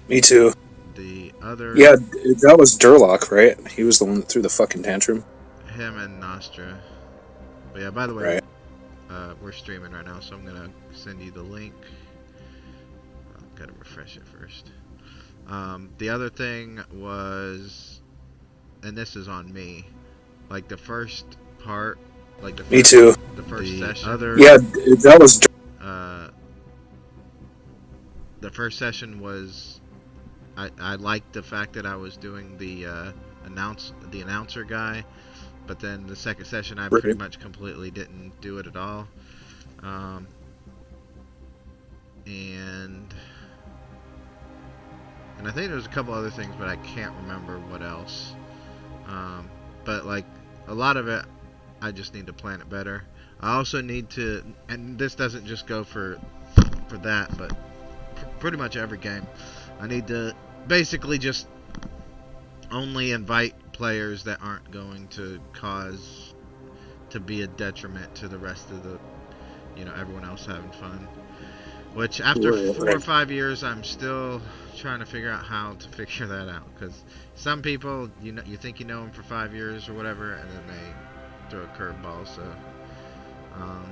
Me too. The other, Yeah, that was Durlock, right? He was the one that threw the fucking tantrum. him and Nostra. But yeah, by the way, Right. we're streaming right now, so I'm gonna send you the link. I've gotta refresh it first. The other thing was, and this is on me, like the first part, like Me too. the first session, Yeah, that was. uh, the first session was, I liked the fact that I was doing the announcer guy, but then the second session I pretty Right. much completely didn't do it at all. Um, and I think there was a couple other things, but I can't remember what else. Um, but like a lot of it, I just need to plan it better. I also need to, and this doesn't just go for that, but pretty much every game, I need to basically just only invite players that aren't going to cause to be a detriment to the rest of the, everyone else having fun. Which after Right. four or Right. 5 years, I'm still trying to figure out how to figure that out. Because some people, you think you know them for 5 years or whatever, and then they throw a curveball. So, um,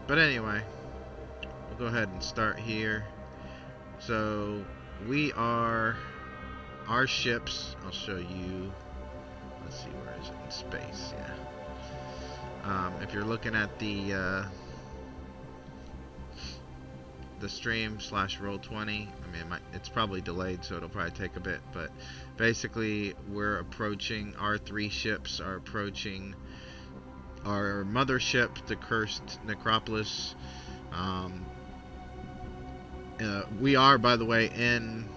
but anyway, we'll go ahead and start here. So we are our ships. I'll show you. Let's see, where is it in space? Yeah. If you're looking at the stream slash roll 20, I mean it's probably delayed, so it'll probably take a bit, but basically we're approaching, our three ships are approaching our mothership, the cursed necropolis. um, we are, by the way, in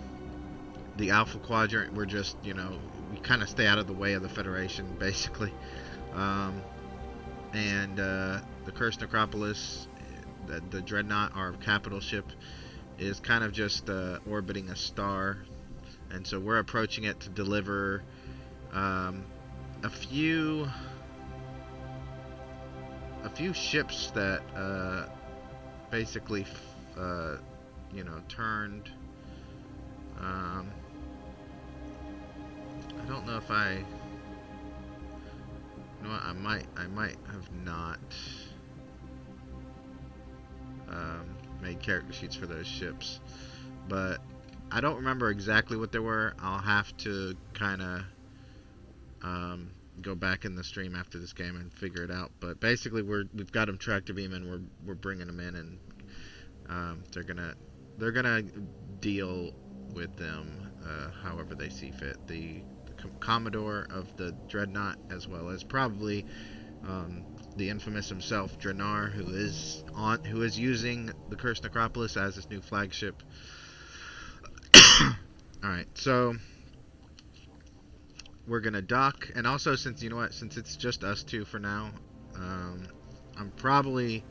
the alpha quadrant. We're just, we kind of stay out of the way of the Federation basically. um, and the cursed necropolis, the dreadnought, our capital ship, is kind of just orbiting a star, and so we're approaching it to deliver um, a few ships that basically turned. Um, I don't know if I. You know what? I might have not um, made character sheets for those ships, but I don't remember exactly what they were. I'll have to kind of um, go back in the stream after this game and figure it out. But basically, we've got them tractor beam, and we're bringing them in, and they're gonna deal with them however they see fit. The Commodore of the Dreadnought, as well as probably the infamous himself, Dranar, who is using the Cursed Necropolis as his new flagship. All right, so we're gonna dock, and also, since you know what, since it's just us two for now, um, I'm probably,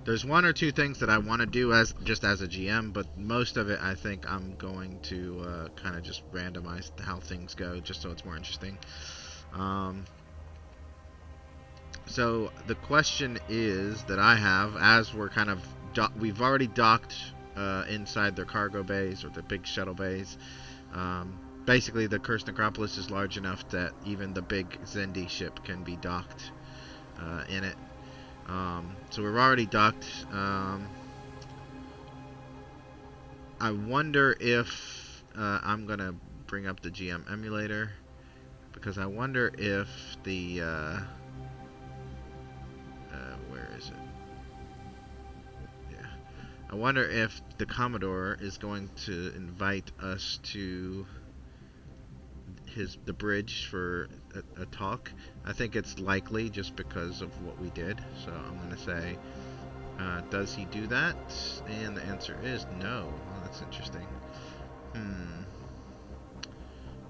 there's one or two things that I want to do as just as a GM, but most of it I think I'm going to kind of just randomize how things go, just so it's more interesting. Um, so the question is that I have, as we're kind of we've already docked inside their cargo bays, or the big shuttle bays. Basically, the Cursed Necropolis is large enough that even the big Zendi ship can be docked in it. So we're already docked. I wonder if I'm going to bring up the GM emulator, because I wonder if the where is it? Yeah. I wonder if the Commodore is going to invite us to the bridge for a talk. I think it's likely, just because of what we did. So I'm going to say, does he do that? And the answer is no. Well, that's interesting. Hmm.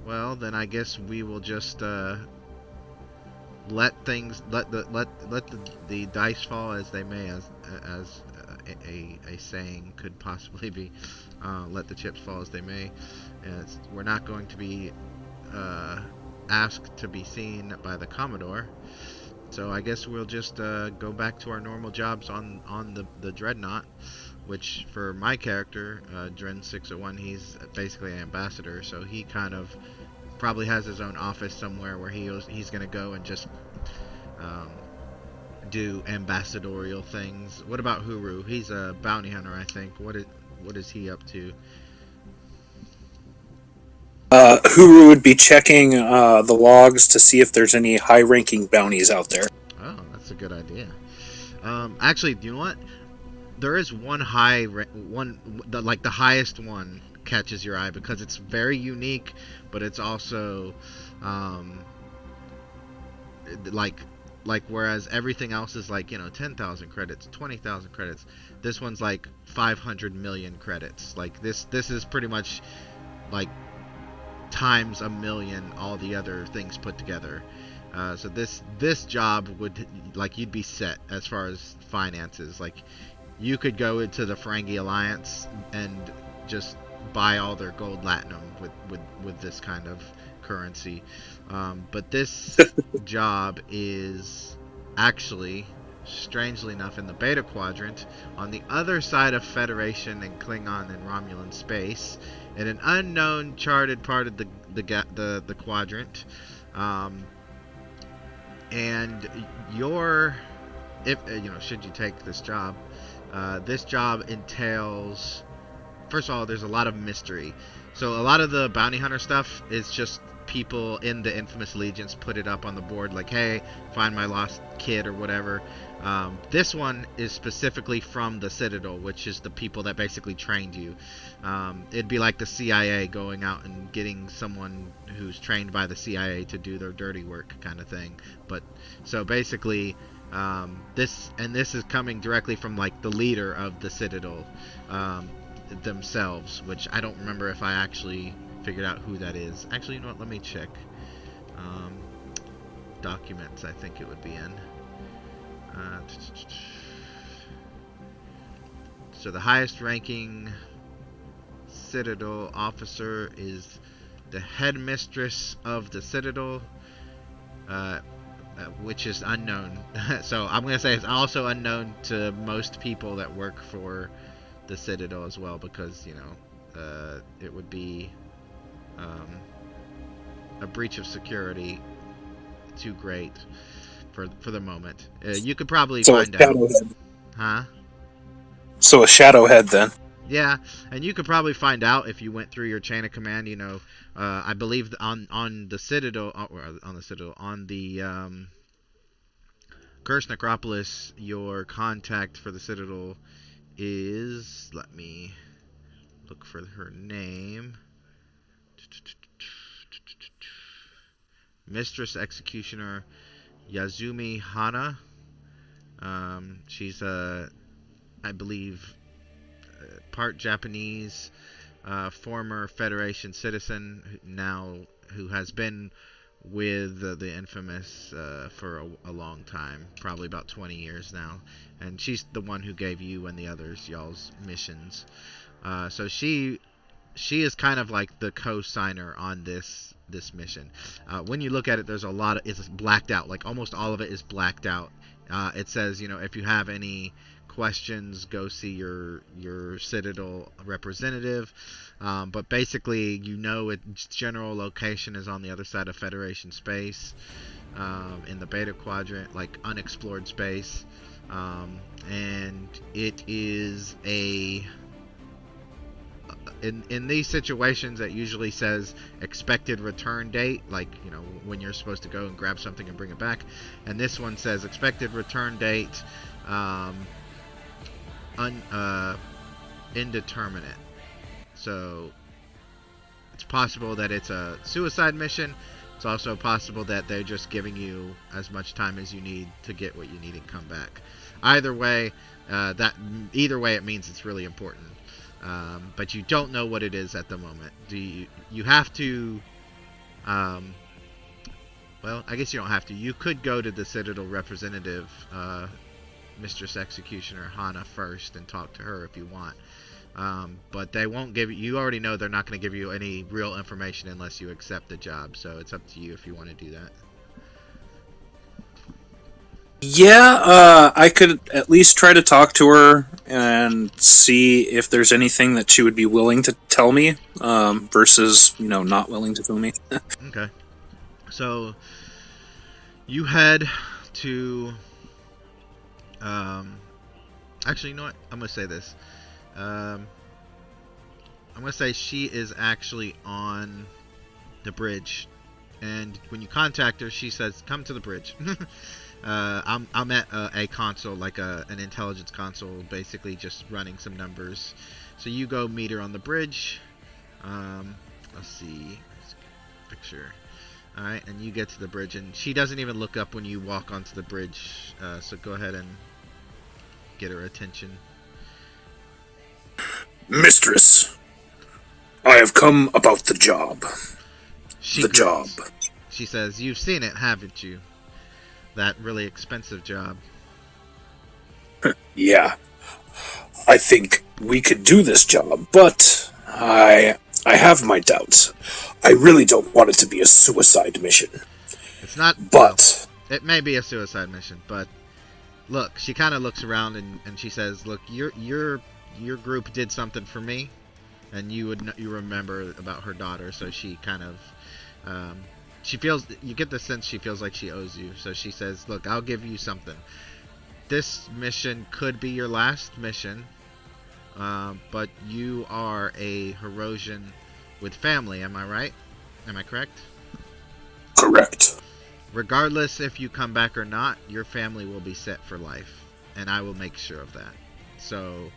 Well, then I guess we will just let the dice fall as they may, as a saying could possibly be. Let the chips fall as they may. We're not going to be uh, asked to be seen by the Commodore. So I guess we'll just go back to our normal jobs on the Dreadnought. which for my character, Dren 601, he's basically an ambassador, so he kind of probably has his own office somewhere where he's going to go and just um, do ambassadorial things. What about Huru? He's a bounty hunter, I think. What is he up to? Huru would be checking the logs to see if there's any high-ranking bounties out there. Oh, that's a good idea. Actually, you know what? There is one the highest one catches your eye because it's very unique, but it's also um, like whereas everything else is like 10,000 credits, 20,000 credits. This one's like 500 million credits. Like this is pretty much like times a million all the other things put together. So this job would, like, you'd be set as far as finances. Like, you could go into the Ferengi Alliance and just buy all their gold latinum with this kind of currency. But this job is actually, strangely enough, in the Beta Quadrant, on the other side of Federation and Klingon and Romulan space, in an unknown charted part of the quadrant. And if should you take this job, this job entails, first of all, there's a lot of mystery. So a lot of the bounty hunter stuff is just people in the infamous allegiance put it up on the board, like, hey, find my lost kid or whatever. This one is specifically from the Citadel, which is the people that basically trained you. It'd be like the CIA going out and getting someone who's trained by the CIA to do their dirty work kind of thing. But so basically, this is coming directly from like the leader of the Citadel themselves, which I don't remember if I actually figured out who that is. Actually, you know what? Let me check. Documents, I think it would be in. So the highest ranking Citadel officer is the headmistress of the Citadel, which is unknown. So I'm going to say it's also unknown to most people that work for the Citadel as well, because it would be a breach of security too great for the moment. You could probably find out. Huh? So a Shadowhead then. Yeah, and you could probably find out if you went through your chain of command. I believe on the Citadel, on the Curse Necropolis, your contact for the Citadel is, let me look for her name, Mistress Executioner Yazumi Hana. She's I believe, part Japanese, former Federation citizen, who has been with the infamous for a long time, probably about 20 years now, and she's the one who gave you and the others y'all's missions. So she is kind of like the co-signer on this mission. When you look at it, there's a lot of, it's blacked out, like almost all of it is blacked out. It says, if you have any questions, go see your Citadel representative. But basically, its general location is on the other side of Federation space, in the Beta Quadrant, like unexplored space. And it is in these situations, it usually says expected return date, like, when you're supposed to go and grab something and bring it back. And this one says expected return date, indeterminate. So it's possible that it's a suicide mission. It's also possible that they're just giving you as much time as you need to get what you need and come back. Either way, it means it's really important. But you don't know what it is at the moment. You have to, well, I guess you don't have to. You could go to the Citadel representative, Mistress Executioner Hana, first and talk to her if you want. But they won't give you already know they're not going to give you any real information unless you accept the job. So it's up to you if you want to do that. Yeah, I could at least try to talk to her and see if there's anything that she would be willing to tell me, versus, not willing to tell me. Okay. So you head to. Um, Actually, you know what? I'm gonna say this. Um, I'm gonna say she is actually on the bridge, and when you contact her, she says, "Come to the bridge." I'm at a console, like an intelligence console, basically just running some numbers. So you go meet her on the bridge. Um, let's see, picture. All right, and you get to the bridge, and she doesn't even look up when you walk onto the bridge. So go ahead and get her attention. Mistress, I have come about the job. She The job. grins. She says, "You've seen it, haven't you? That really expensive job." Yeah, I think we could do this job, but I have my doubts. I really don't want it to be a suicide mission. It's not, well, But it may be a suicide mission, but look, she kind of looks around and she says, "Look, your group did something for me, and you remember about her daughter, so she kind of she feels you get the sense she feels like she owes you. So she says, "Look, I'll give you something. This mission could be your last mission, but you are a Herosian with family. Am I right? Am I correct?" correct. Regardless if you come back or not, your family will be set for life, and I will make sure of that. So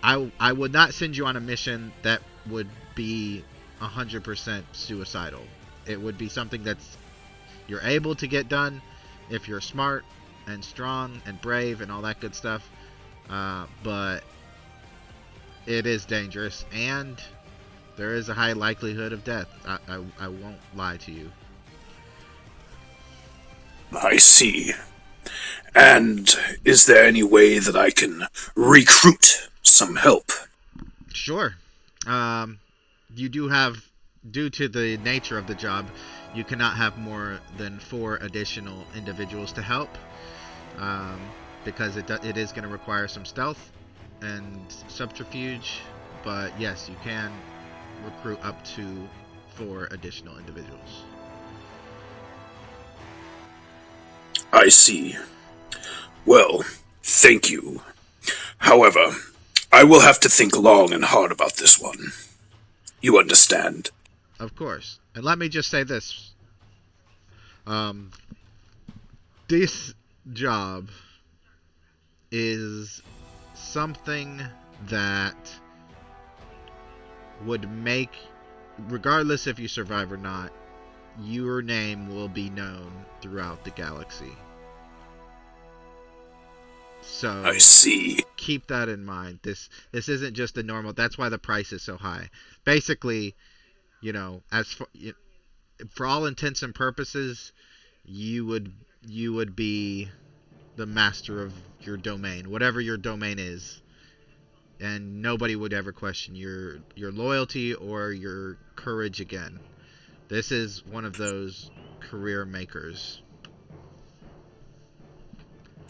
I would not send you on a mission that would be 100% suicidal. It would be something that's you're able to get done if you're smart and strong and brave and all that good stuff. But it is dangerous, and there is a high likelihood of death. I won't lie to you. I see. And is there any way that I can recruit some help? Sure. Um, you do have, due to the nature of the job, you cannot have more than 4 additional individuals to help, um, because it is going to require some stealth and subterfuge. But yes, you can recruit up to 4 additional individuals. I see. Well, thank you. However, I will have to think long and hard about this one. You understand? Of course. And let me just say this: um, this job is something that would make, regardless if you survive or not, your name will be known throughout the galaxy. I So see. keep that in mind. This isn't just a normal. That's why the price is so high. Basically, as for all intents and purposes, you would be the master of your domain, whatever your domain is, and nobody would ever question your loyalty or your courage again. This is one of those career makers.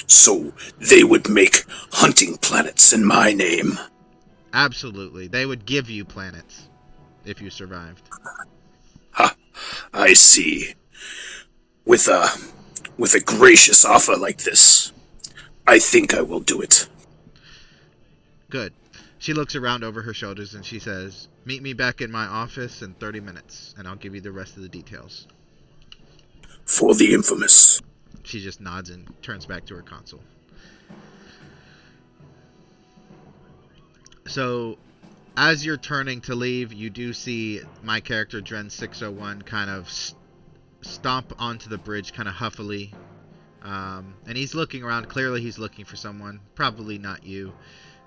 So they would make hunting planets in my name. Absolutely. They would give you planets if you survived. Ha, I see. With a with a gracious offer like this, I think I will do it. Good. She looks around over her shoulders and she says, "Meet me back in my office in 30 minutes, and I'll give you the rest of the details." For the infamous. She just nods and turns back to her console. So, as you're turning to leave, you do see my character, Dren 601, kind of stomp onto the bridge, kind of huffily. And he's looking around. Clearly, he's looking for someone. Probably not you.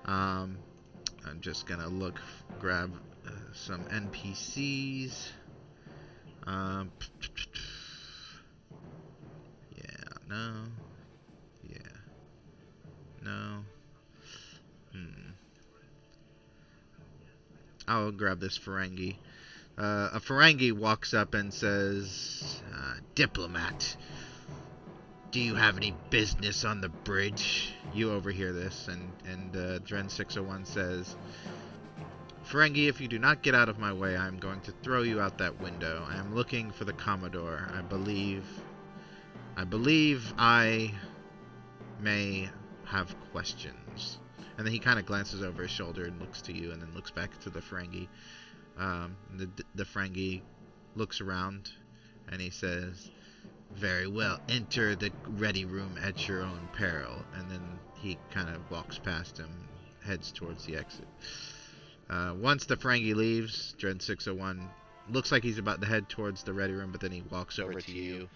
Um, I'm just gonna grab some NPCs. Um, yeah, no, yeah, no. Hmm. I'll grab this Ferengi. A Ferengi walks up and says, "Diplomat, Do you have any business on the bridge? You overhear this, and Dren 601 says, Ferengi, if you do not get out of my way, I am going to throw you out that window. I am looking for the Commodore. I believe I may have questions. And then he kind of glances over his shoulder and looks to you, and then looks back to the Ferengi. The Ferengi looks around, and he says, very well, enter the ready room at your own peril. And then he kind of walks past him, heads towards the exit. Once the Ferengi leaves, Dren 601 looks like he's about to head towards the ready room, but then he walks over to you.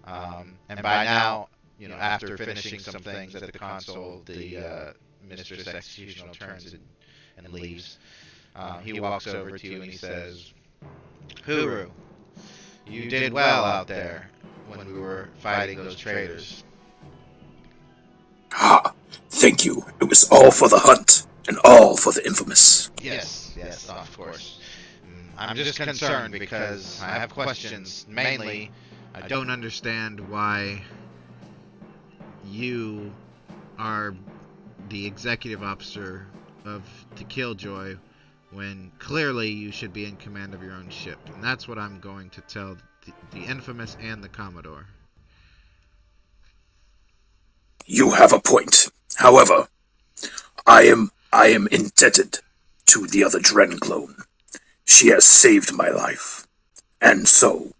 And by now, after finishing some things at the console, the Mistress Executional turns and leaves. He walks over to you and he says, Huru, you did well out there when we were fighting those traitors. Ah, thank you. It was all for the hunt, and all for the infamous. Yes, of course. I'm just concerned because I have questions. Mainly, I don't understand why you are the executive officer of the Killjoy when clearly you should be in command of your own ship. And that's what I'm going to tell the infamous and the Commodore. You have a point. However, I am indebted to the other Dren clone. She has saved my life, and so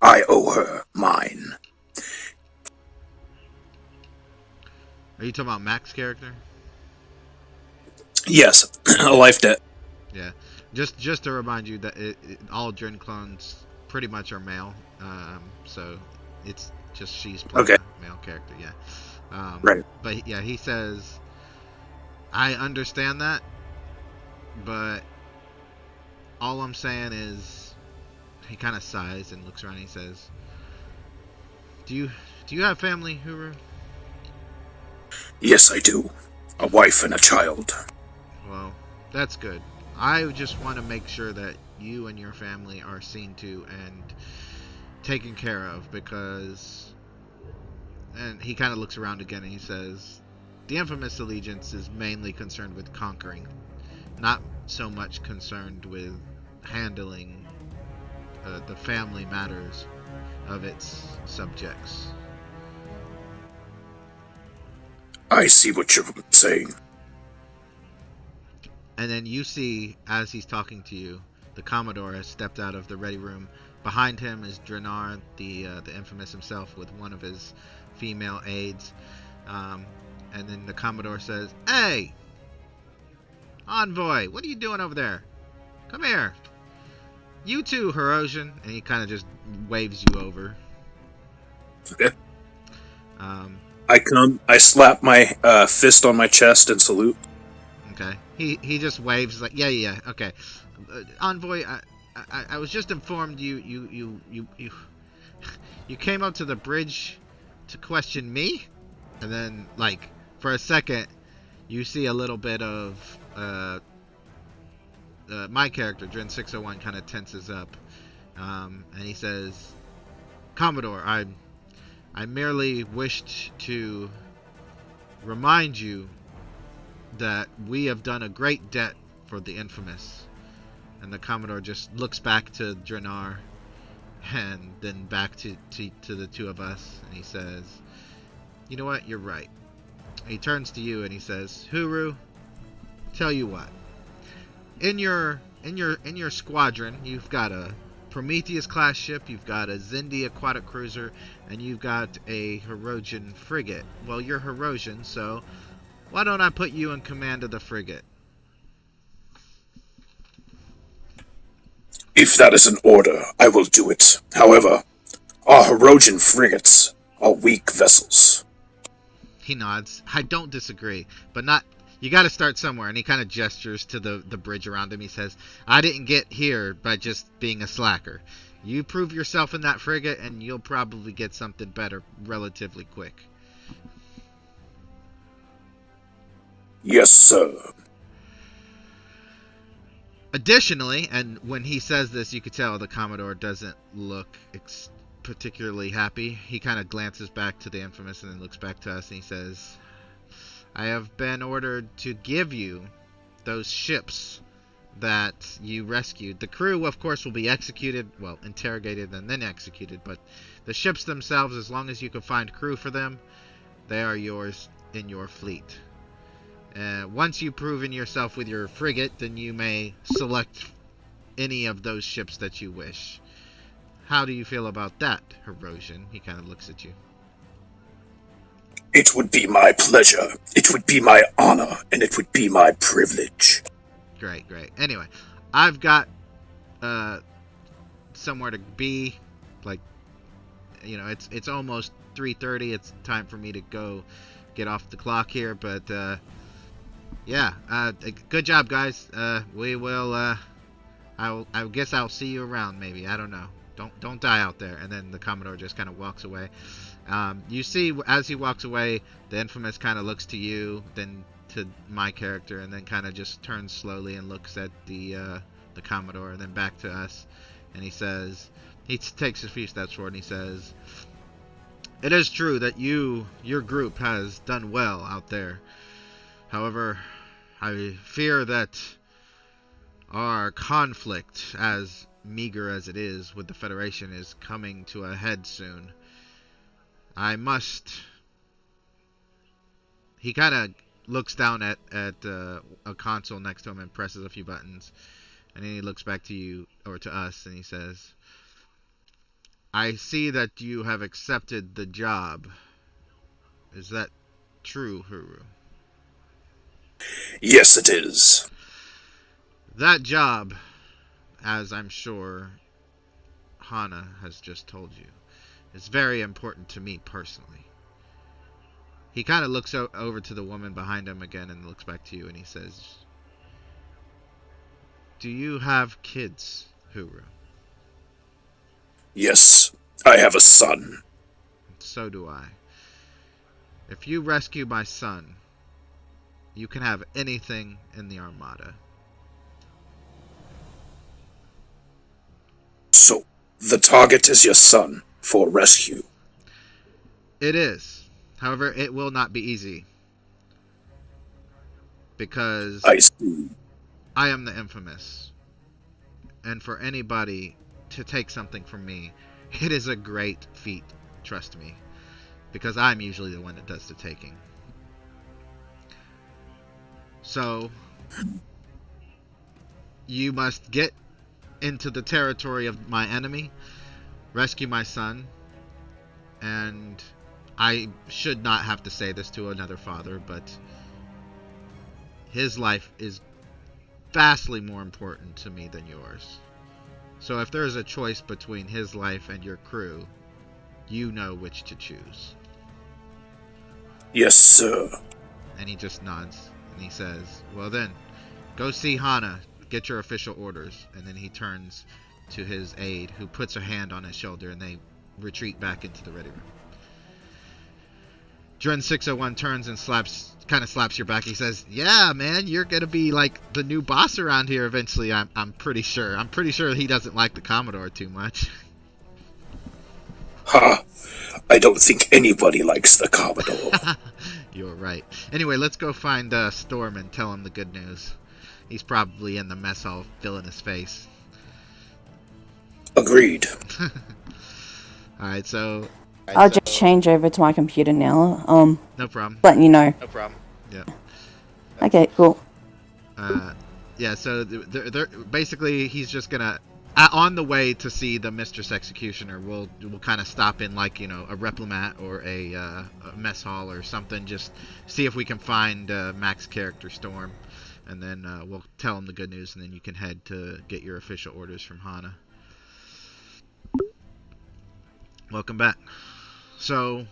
I owe her mine. Are you talking about Mac's character? Yes, a life debt. Yeah. Just to remind you that all Dren clones pretty much are male, so it's just she's playing a male character, yeah. Right. But yeah, he says, I understand that, but all I'm saying is, he kind of sighs and looks around and he says, Do you have family, Huru? Yes, I do. A wife and a child. Well, that's good. I just want to make sure that you and your family are seen to and taken care of, because... And he kind of looks around again and he says, the infamous allegiance is mainly concerned with conquering, not so much concerned with handling the family matters of its subjects. I see what you're saying. And then you see, as he's talking to you, the Commodore has stepped out of the ready room. Behind him is Drenar, the infamous himself, with one of his female aides. And then the Commodore says, Hey! Envoy, what are you doing over there? Come here. You too, Hirosian. And he kind of just waves you over. Okay. I slap my fist on my chest and salute. Okay. He just waves like, yeah, okay. Envoy, I was just informed you came up to the bridge to question me? And then, like, for a second, you see a little bit of my character, Dren 601, kind of tenses up. And he says, Commodore, I merely wished to remind you that we have done a great debt for the infamous. And the Commodore just looks back to Drenar and then back to the two of us, and he says, you know what, you're right. He turns to you and he says, Huru, tell you what, in your squadron, you've got a Prometheus class ship, you've got a Zindi aquatic cruiser, and you've got a Hirosian frigate. Well, you're Hirosian, so why don't I put you in command of the frigate? If that is an order, I will do it. However, our Hirosian frigates are weak vessels. He nods. I don't disagree, but not... You got to start somewhere, and he kind of gestures to the bridge around him. He says, I didn't get here by just being a slacker. You prove yourself in that frigate, and you'll probably get something better relatively quick. Yes, sir. Additionally, and when he says this, you could tell the Commodore doesn't look particularly happy. He kind of glances back to the Infamous and then looks back to us and he says, I have been ordered to give you those ships that you rescued. The crew, of course, will be executed, well, interrogated and then executed, but the ships themselves, as long as you can find crew for them, they are yours in your fleet. Once you've proven yourself with your frigate, then you may select any of those ships that you wish. How do you feel about that, Herosian? He kind of looks at you. It would be my pleasure, it would be my honor, and it would be my privilege. Great. Anyway, I've got somewhere to be. Like, you know, it's almost 3:30. It's time for me to go get off the clock here. But yeah, good job, guys. We will. I guess I'll see you around. Maybe, I don't know. Don't die out there. And then the Commodore just kind of walks away. You see, as he walks away, the Infamous kind of looks to you, then to my character, and then kind of just turns slowly and looks at the Commodore, and then back to us. And he says, he takes a few steps forward, and he says, it is true that your group has done well out there. However, I fear that our conflict, as meager as it is with the Federation, is coming to a head soon. I must... He kind of looks down at a console next to him and presses a few buttons. And then he looks back to you, or to us, and he says, I see that you have accepted the job. Is that true, Huru? Yes, it is. That job, as I'm sure Hana has just told you, is very important to me personally. He kind of looks over to the woman behind him again and looks back to you and he says, do you have kids, Huru? Yes, I have a son. So do I. If you rescue my son, you can have anything in the Armada. So, the target is your son for rescue. It is. However, it will not be easy. Because I see. I am the Infamous. And for anybody to take something from me, it is a great feat, trust me. Because I'm usually the one that does the taking. So, you must get into the territory of my enemy, rescue my son, and I should not have to say this to another father, but his life is vastly more important to me than yours. So if there is a choice between his life and your crew, you know which to choose. Yes, sir. And he just nods, and he says, well then, go see Hana, get your official orders. And then he turns to his aide, who puts a hand on his shoulder, and they retreat back into the ready room. Dren 601 turns and kind of slaps your back. He says, yeah, man, you're going to be like the new boss around here eventually, I'm pretty sure. I'm pretty sure he doesn't like the Commodore too much. Ha! I don't think anybody likes the Commodore. You're right. Anyway, let's go find Storm and tell him the good news. He's probably in the mess hall filling his face. Agreed. Alright, so... I'll just change over to my computer now. No problem. Letting you know. No problem. Yeah. Okay, cool. Yeah, so they're basically he's just gonna... on the way to see the Mistress Executioner, we'll kind of stop in, like, you know, a Replimat or a mess hall or something. Just see if we can find Mac's character, Storm. And then we'll tell him the good news, and then you can head to get your official orders from Hana. Welcome back. So,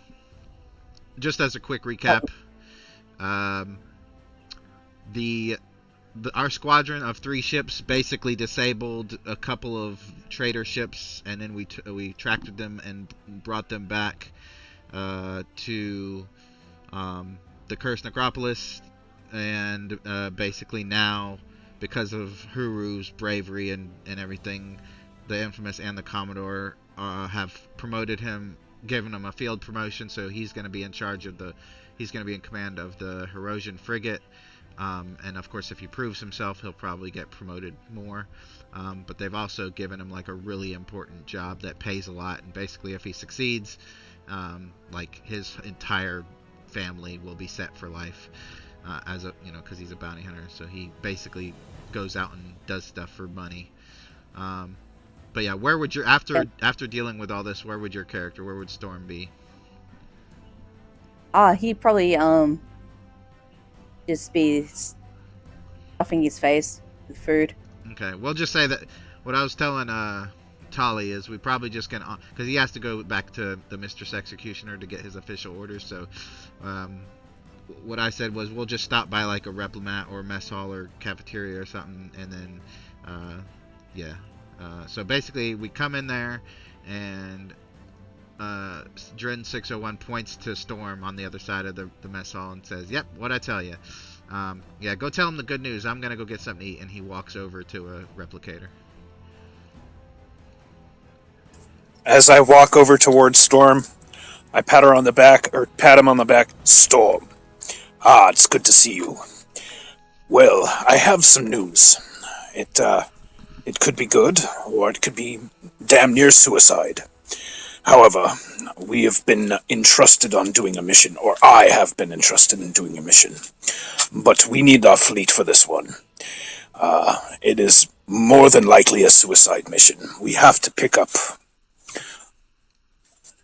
just as a quick recap, our squadron of 3 ships basically disabled a couple of trader ships, and then we tracked them and brought them back to the Cursed Necropolis. And basically now, because of Huru's bravery and everything, the Infamous and the Commodore have promoted him, given him a field promotion, so he's going to be in charge of he's going to be in command of the Herosian frigate. And of course, if he proves himself, he'll probably get promoted more. But they've also given him like a really important job that pays a lot, and basically, if he succeeds, like his entire family will be set for life, as a because he's a bounty hunter. So he basically goes out and does stuff for money. But yeah, where would your after dealing with all this, where would your character, where would Storm be? He'd probably just be stuffing his face with food. Okay, we'll just say that what I was telling Tali is we probably just gonna, because he has to go back to the Mistress Executioner to get his official orders. So what I said was we'll just stop by like a replomat or mess hall or cafeteria or something, and then yeah. So basically, we come in there, and Dren 601 points to Storm on the other side of the mess hall and says, "Yep, what'd I tell you? Yeah, go tell him the good news. I'm gonna go get something to eat." And he walks over to a replicator. As I walk over towards Storm, I pat him on the back. Storm, it's good to see you. Well, I have some news. It could be good, or it could be damn near suicide. However, we have been entrusted on doing a mission, or I have been entrusted in doing a mission. But we need our fleet for this one. It is more than likely a suicide mission. We have to pick up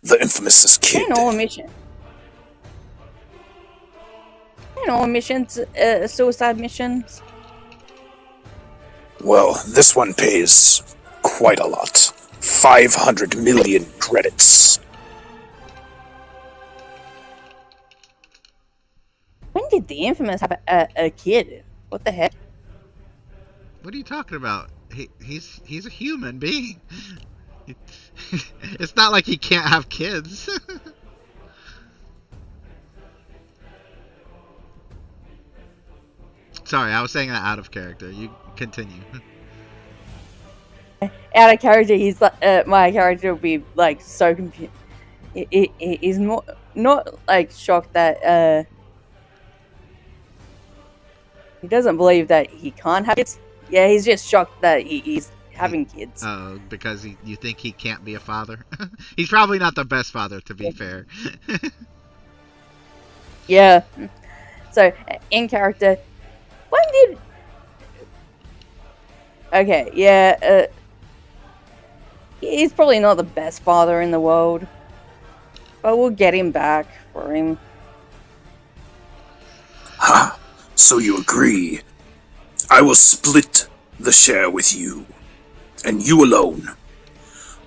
the infamous kid. Ain't all mission. Ain't all missions suicide missions. Well, this one pays quite a lot. 500 million credits. When did the infamous have a kid? What the heck? What are you talking about? He's a human being. It's not like he can't have kids. Sorry, I was saying that out of character. You continue. Out of character, he's like my character will be like so confused. He's not like shocked that he doesn't believe that he can't have kids. Yeah, he's just shocked that he's having kids. Oh, because you think he can't be a father? He's probably not the best father, to be fair. Yeah. So in character, when did? Okay, yeah. He's probably not the best father in the world, but we'll get him back for him. Ha! So you agree? I will split the share with you, and you alone,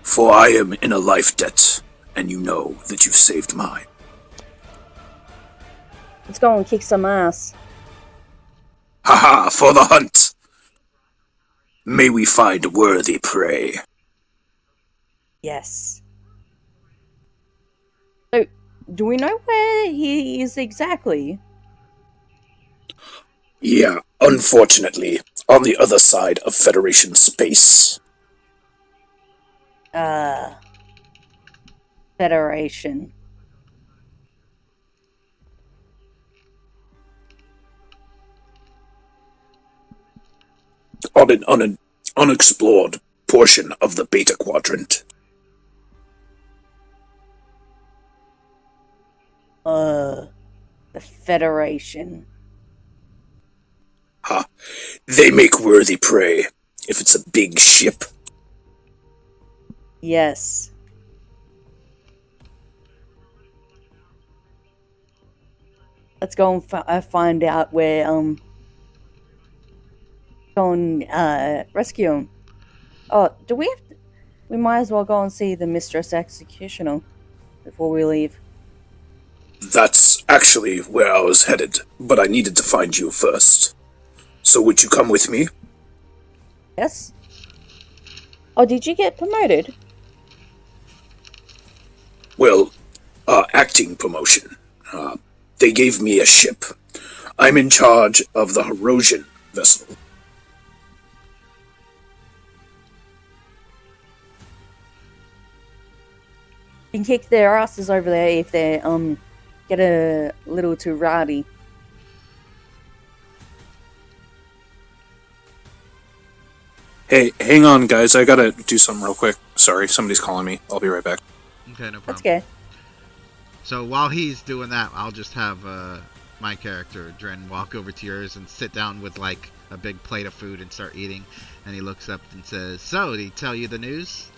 for I am in a life debt, and you know that you've saved mine. Let's go and kick some ass. Ha! For the hunt! May we find worthy prey. Yes. So, do we know where he is exactly? Yeah, unfortunately, on the other side of Federation space. Federation. On an unexplored portion of the Beta Quadrant. The Federation. Ha! They make worthy prey if it's a big ship. Yes. Let's go and find out where, go and, rescue him. Oh, do we have to, we might as well go and see the Mistress Executioner before we leave. That's actually where I was headed, but I needed to find you first. So would you come with me? Yes? Oh, did you get promoted? Well, acting promotion. They gave me a ship. I'm in charge of the Herosian vessel. can kick their asses over there if they get a little too rowdy. Hey, hang on, guys. I gotta do something real quick. Sorry, somebody's calling me. I'll be right back. Okay, no That's problem. okay. So while he's doing that, I'll just have my character, Dren, walk over to yours and sit down with like a big plate of food and start eating. And he looks up and says, "So, did he tell you the news?"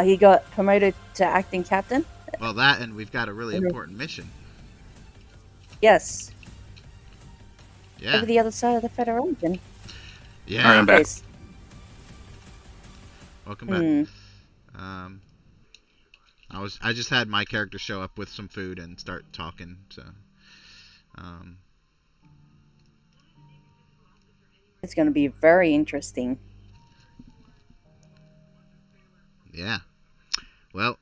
He got promoted to acting captain. Well, that, and we've got a really important mission. Yes. Yeah. Over the other side of the Federation. Yeah. All right, I'm back. Yes. Welcome back. I just had my character show up with some food and start talking. So, It's going to be very interesting. yeah. Well,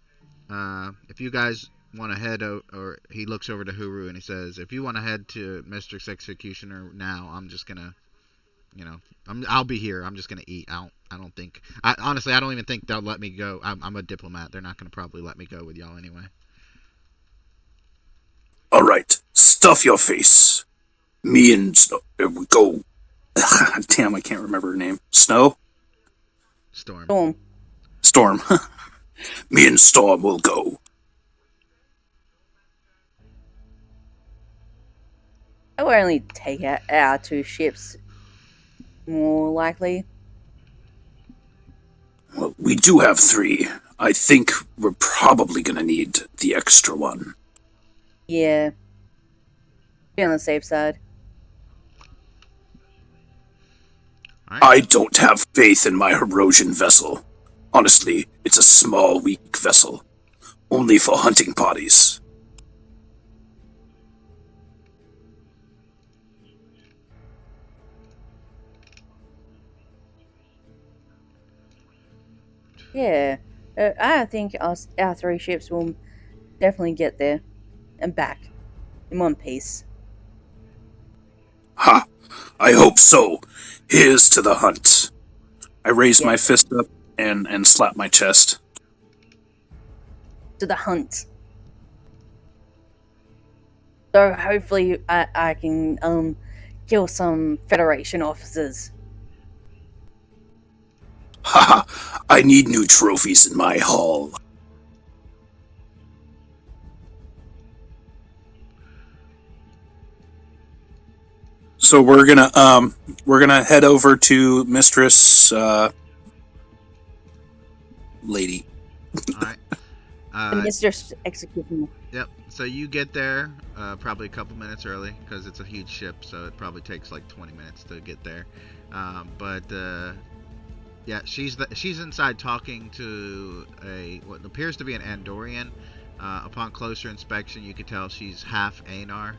if you guys want to head or he looks over to Huru and he says, if you want to head to Mistress Executioner now, I'm just gonna, I'll be here. I'm just gonna eat. Honestly, I don't even think they'll let me go. I'm a diplomat. They're not gonna probably let me go with y'all anyway. All right, stuff your face. Me and we go. Damn, I can't remember her name. Snow? Storm. Storm. Me and Storm will go. I will only take out our 2 ships, more likely. Well, we do have 3. I think we're probably gonna need the extra one. Yeah. Be on the safe side. All right. I don't have faith in my Herosian vessel. Honestly, it's a small, weak vessel. Only for hunting parties. Yeah. I think our 3 ships will definitely get there and back in one piece. Ha! I hope so. Here's to the hunt. I raise my Yes. fist up and slap my chest. To the hunt. So hopefully I can kill some Federation officers. Haha! I need new trophies in my hall. So we're gonna head over to Mistress Lady. All right. The Mr. Executioner. Yep. So you get there probably a couple minutes early because it's a huge ship, so it probably takes like 20 minutes to get there. Yeah, she's inside talking to what appears to be an Andorian. Upon closer inspection, you could tell she's half Anar.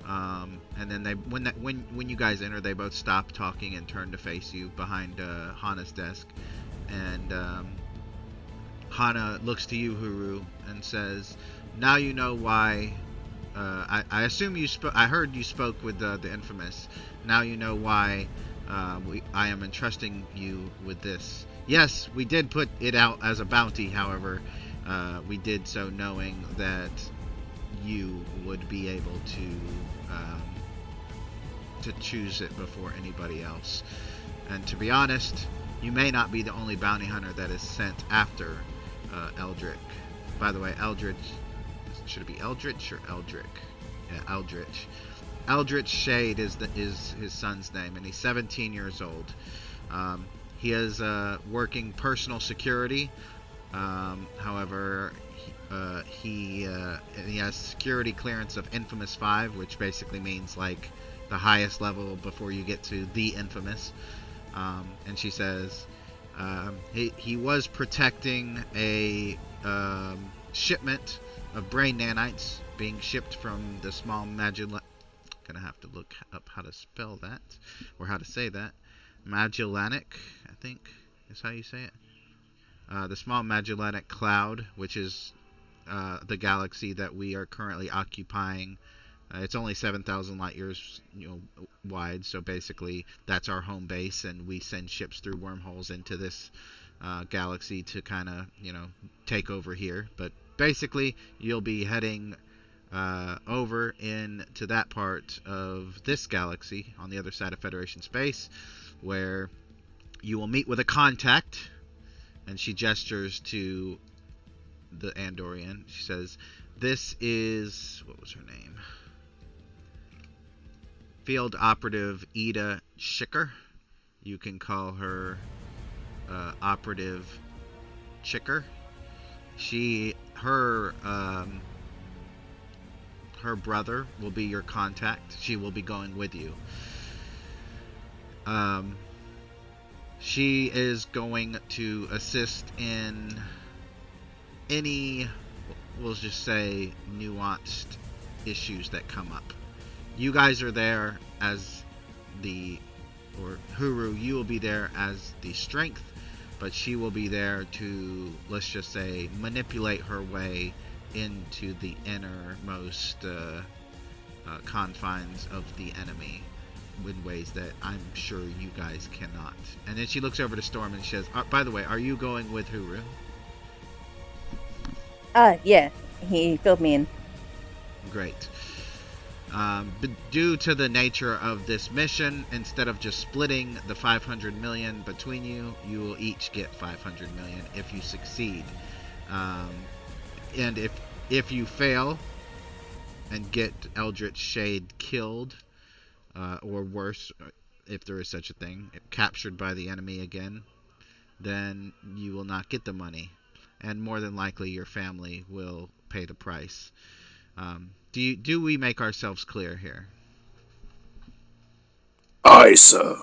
And then when you guys enter, they both stop talking and turn to face you behind Hana's desk. And Hana looks to you, Huru, and says, "Now you know why. I assume you spoke. I heard you spoke with the infamous. Now you know why I am entrusting you with this. Yes, we did put it out as a bounty. However, we did so knowing that you would be able to choose it before anybody else. And to be honest, you may not be the only bounty hunter that is sent after Eldrick. By the way, Eldritch, should it be Eldritch or Eldrick? Yeah, Eldritch. Eldritch Shade is his son's name, and he's 17 years old. He is working personal security. However, he has security clearance of Infamous 5, which basically means like the highest level before you get to the Infamous. And she says he was protecting a shipment of brain nanites being shipped from the small Gonna have to look up how to spell that or how to say that. Magellanic, I think is how you say it. The small Magellanic Cloud, which is the galaxy that we are currently occupying It's only 7,000 light years, wide. So basically, that's our home base, and we send ships through wormholes into this galaxy to kind of, take over here. But basically, you'll be heading over into that part of this galaxy on the other side of Federation space, where you will meet with a contact, and she gestures to the Andorian. She says, "This is," what was her name? Field Operative Ida Schicker. You can call her Operative Chicker. Her brother will be your contact. She will be going with you. She is going to assist in any, we'll just say, nuanced issues that come up. You guys are there as or Huru, you will be there as the strength, but she will be there to, let's just say, manipulate her way into the innermost confines of the enemy in ways that I'm sure you guys cannot. And then she looks over to Storm and says, by the way, are you going with Huru? Yeah. He filled me in. Great. But due to the nature of this mission, instead of just splitting the 500 million between you, you will each get 500 million if you succeed. And if you fail and get Eldritch Shade killed, or worse, if there is such a thing, captured by the enemy again, then you will not get the money. And more than likely, your family will pay the price. Do we make ourselves clear here? Aye, sir.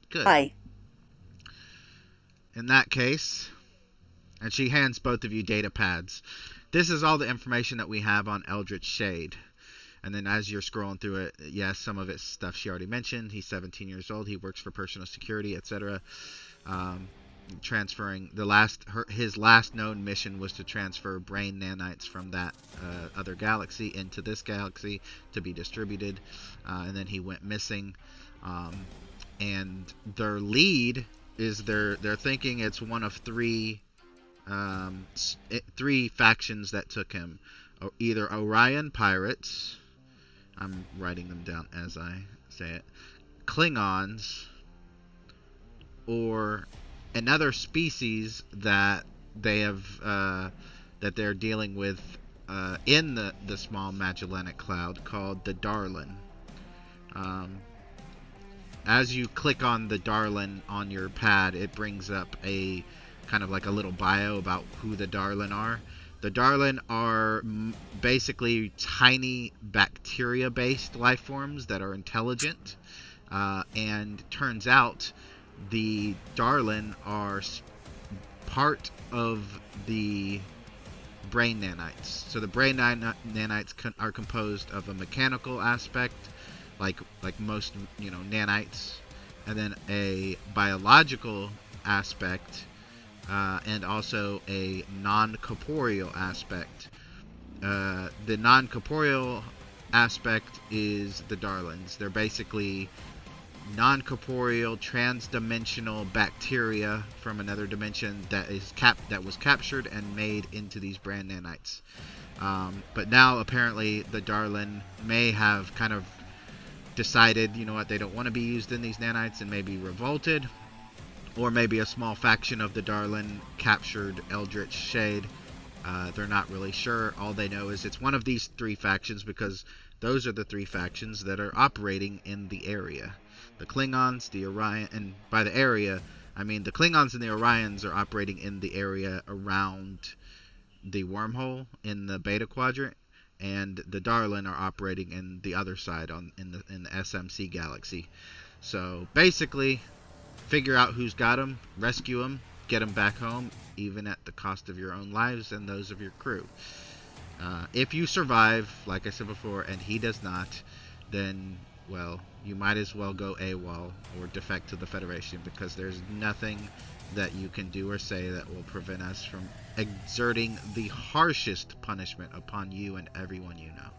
Good. Aye. In that case, and she hands both of you data pads. This is all the information that we have on Eldritch Shade. And then as you're scrolling through it, yes, some of it's stuff she already mentioned. He's 17 years old. He works for personal security, etc. Transferring his last known mission was to transfer brain nanites from that other galaxy into this galaxy to be distributed, and then he went missing. And their lead is they're thinking it's one of three factions that took him. Either Orion pirates, I'm writing them down as I say it, Klingons, or another species that they have that they're dealing with in the small Magellanic Cloud called the Darlin. As you click on the Darlin on your pad, it brings up a kind of like a little bio about who the Darlin are. The Darlin are basically tiny bacteria-based life forms that are intelligent, and turns out the Darlin are part of the brain nanites. So the brain nanites are composed of a mechanical aspect, like most nanites, and then a biological aspect, and also a non-corporeal aspect. The non-corporeal aspect is the Darlins. They're basically non-corporeal, trans-dimensional bacteria from another dimension that was captured and made into these brand nanites. But now apparently the Darlin may have kind of decided, they don't want to be used in these nanites and maybe revolted, or maybe a small faction of the Darlin captured Eldritch Shade. They're not really sure. All they know is it's one of these three factions, because those are the three factions that are operating in the area. The Klingons, the Orion, and by the area, I mean the Klingons and the Orions are operating in the area around the wormhole in the Beta Quadrant, and the Darlin are operating in the other side in the SMC galaxy. So basically, figure out who's got them, rescue them, get them back home, even at the cost of your own lives and those of your crew. If you survive, like I said before, and he does not, then, well, you might as well go AWOL or defect to the Federation, because there's nothing that you can do or say that will prevent us from exerting the harshest punishment upon you and everyone you know.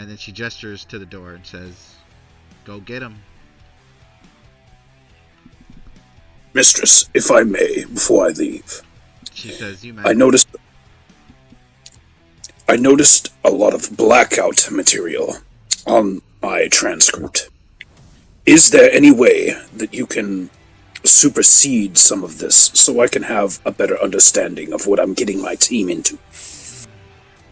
And then she gestures to the door and says, "Go get him." Mistress, if I may, before I leave, She says, "You I may." noticed I noticed a lot of blackout material on my transcript. Is there any way that you can supersede some of this so I can have a better understanding of what I'm getting my team into?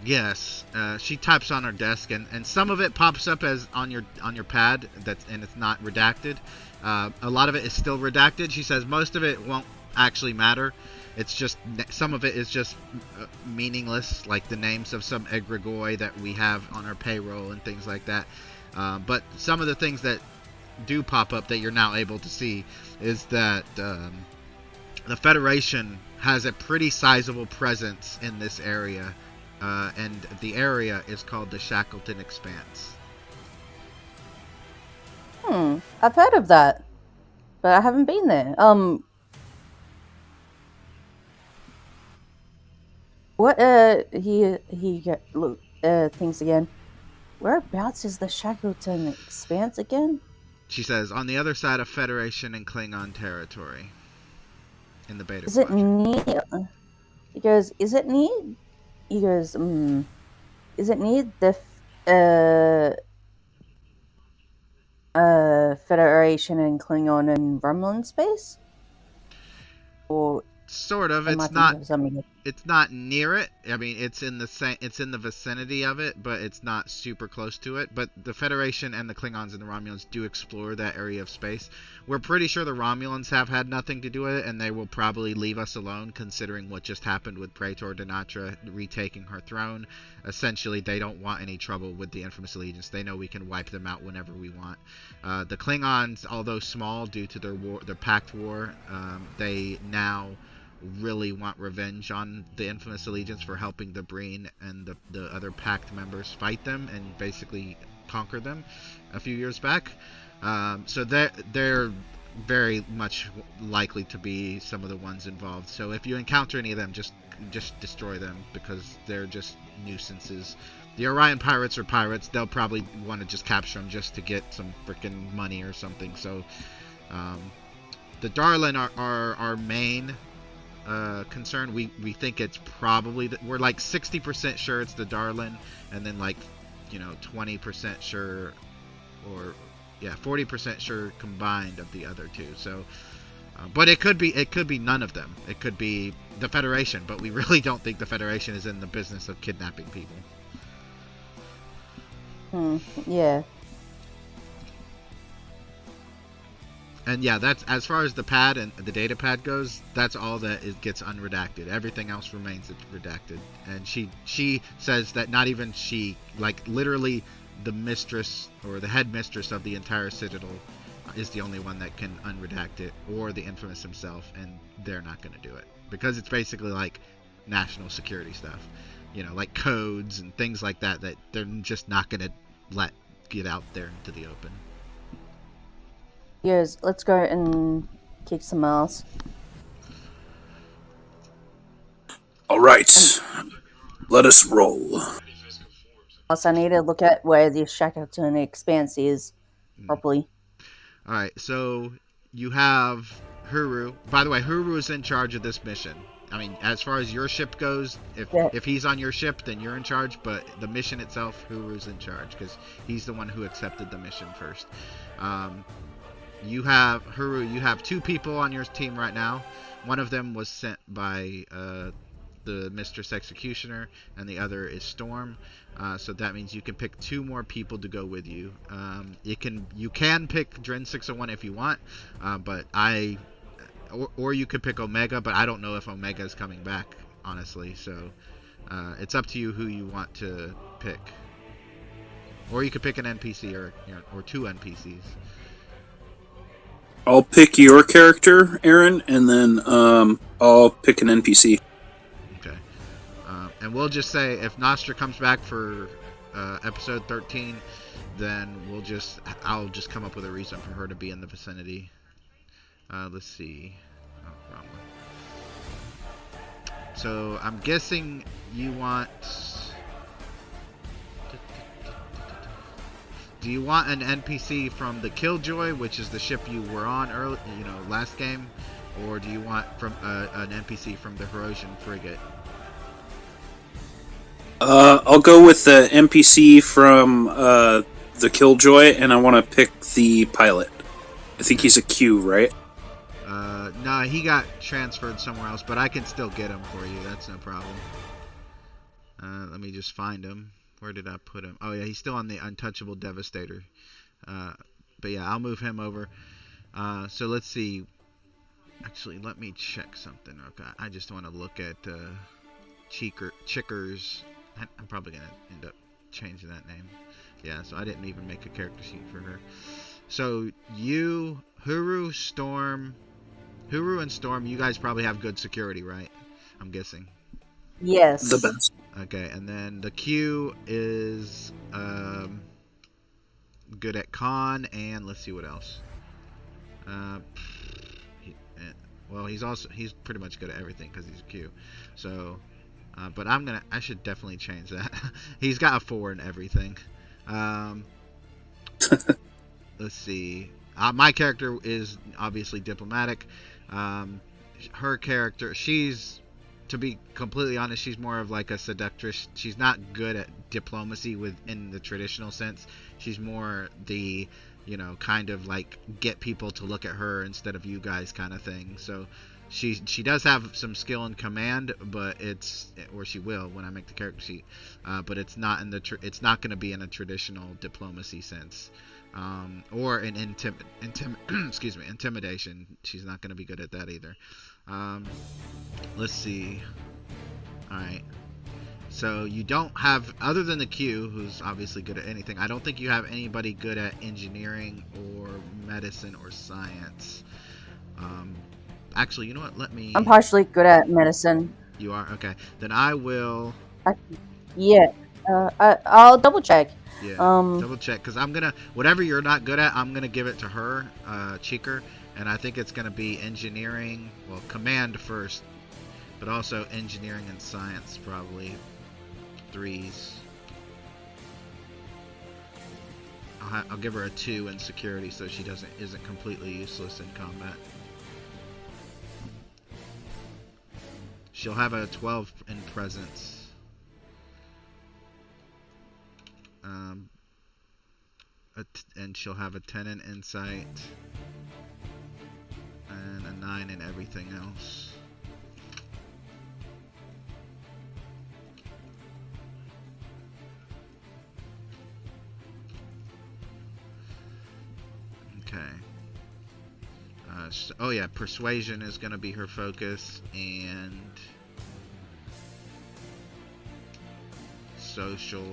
Yes, she types on her desk, and some of it pops up as on your pad. And it's not redacted. A lot of it is still redacted. She says most of it won't actually matter. It's just some of it is just meaningless, like the names of some egregoi that we have on our payroll and things like that. But some of the things that do pop up that you're now able to see is that the Federation has a pretty sizable presence in this area. And the area is called the Shackleton Expanse. I've heard of that, but I haven't been there. What, look, thinks again. Whereabouts is the Shackleton Expanse again? She says, on the other side of Federation and Klingon territory. In the Beta Is it Quadrant. near? He goes, is it near? He goes, is it near the Federation and Klingon and Romulan space? Or Sort of. am I thinking of something? It's not near it. I mean, it's in the vicinity of it, but it's not super close to it. But the Federation and the Klingons and the Romulans do explore that area of space. We're pretty sure the Romulans have had nothing to do with it, and they will probably leave us alone, considering what just happened with Praetor Denatra retaking her throne. Essentially, they don't want any trouble with the Infamous Allegiance. They know we can wipe them out whenever we want. The Klingons, although small due to their Pact War, they now really want revenge on the Infamous Allegiance for helping the Breen and the other Pact members fight them and basically conquer them a few years back. So they're very much likely to be some of the ones involved. So if you encounter any of them, just destroy them, because they're just nuisances. The Orion pirates are pirates. They'll probably want to just capture them just to get some freaking money or something. So the Darlin are our main concern. We think it's probably we're like 60% sure it's the Darlin, and then like 20% sure, or 40% sure combined of the other two. So but it could be none of them. It could be the Federation, but we really don't think the Federation is in the business of kidnapping people. Yeah. And yeah, that's as far as the pad and the data pad goes. That's all that gets unredacted. Everything else remains redacted. And she says that not even she, like literally the mistress or the headmistress of the entire Citadel, is the only one that can unredact it, or the Infamous himself, and they're not going to do it because it's basically like national security stuff, like codes and things like that they're just not going to let get out there into the open. Yes, let's go and kick some ass. All right, let us roll. Also, I need to look at where the Shackleton Expanse is properly. All right, so you have Huru. By the way, Huru is in charge of this mission. I mean, as far as your ship goes, if he's on your ship, then you're in charge. But the mission itself, Huru's in charge because he's the one who accepted the mission first. You have Huru. You have two people on your team right now. One of them was sent by the Mistress Executioner, and the other is Storm. So that means you can pick two more people to go with you. You can pick Dren 601 if you want, but or you could pick Omega, but I don't know if Omega is coming back, honestly. So it's up to you who you want to pick. Or you could pick an NPC or two NPCs. I'll pick your character, Aaron, and then I'll pick an NPC. Okay. And we'll just say if Nostra comes back for episode 13, then I'll just come up with a reason for her to be in the vicinity. Let's see. Oh, wrong one. So I'm guessing you want. do you want an NPC from the Killjoy, which is the ship you were on early, last game, or do you want from an NPC from the Herosian frigate? I'll go with the NPC from the Killjoy, and I want to pick the pilot. I think he's a Q, right? No, he got transferred somewhere else, but I can still get him for you. That's no problem. Let me just find him. Where did I put him? Oh, yeah, he's still on the Untouchable Devastator. But yeah, I'll move him over. So let's see. Actually, let me check something. Okay, I just want to look at Chickers. I'm probably going to end up changing that name. Yeah, so I didn't even make a character sheet for her. So you, Huru and Storm, you guys probably have good security, right? I'm guessing. Yes. The best. Okay, and then the Q is good at con, and let's see what else. He's pretty much good at everything because he's a Q. So, but I should definitely change that. He's got a 4 in everything. Let's see. My character is obviously diplomatic. Her character, to be completely honest, she's more of like a seductress. She's not good at diplomacy in the traditional sense. She's more the, kind of like get people to look at her instead of you guys kind of thing. So she does have some skill in command, but she will when I make the character sheet. But it's not it's not going to be in a traditional diplomacy sense. Or in intimidation. She's not going to be good at that either. Let's see. Alright. So you don't have, other than the Q, who's obviously good at anything, I don't think you have anybody good at engineering or medicine or science. Actually, you know what? I'm partially good at medicine. You are? Okay. Then I will... Yeah. I'll double check. Yeah, double check, because whatever you're not good at, I'm gonna give it to her, Cheeker, and I think it's gonna be engineering, well, command first, but also engineering and science, probably 3s. I'll give her a 2 in security, so she isn't completely useless in combat. She'll have a 12 in presence. And she'll have a 10 in insight and a 9 in everything else. Okay. Oh yeah, persuasion is going to be her focus, and social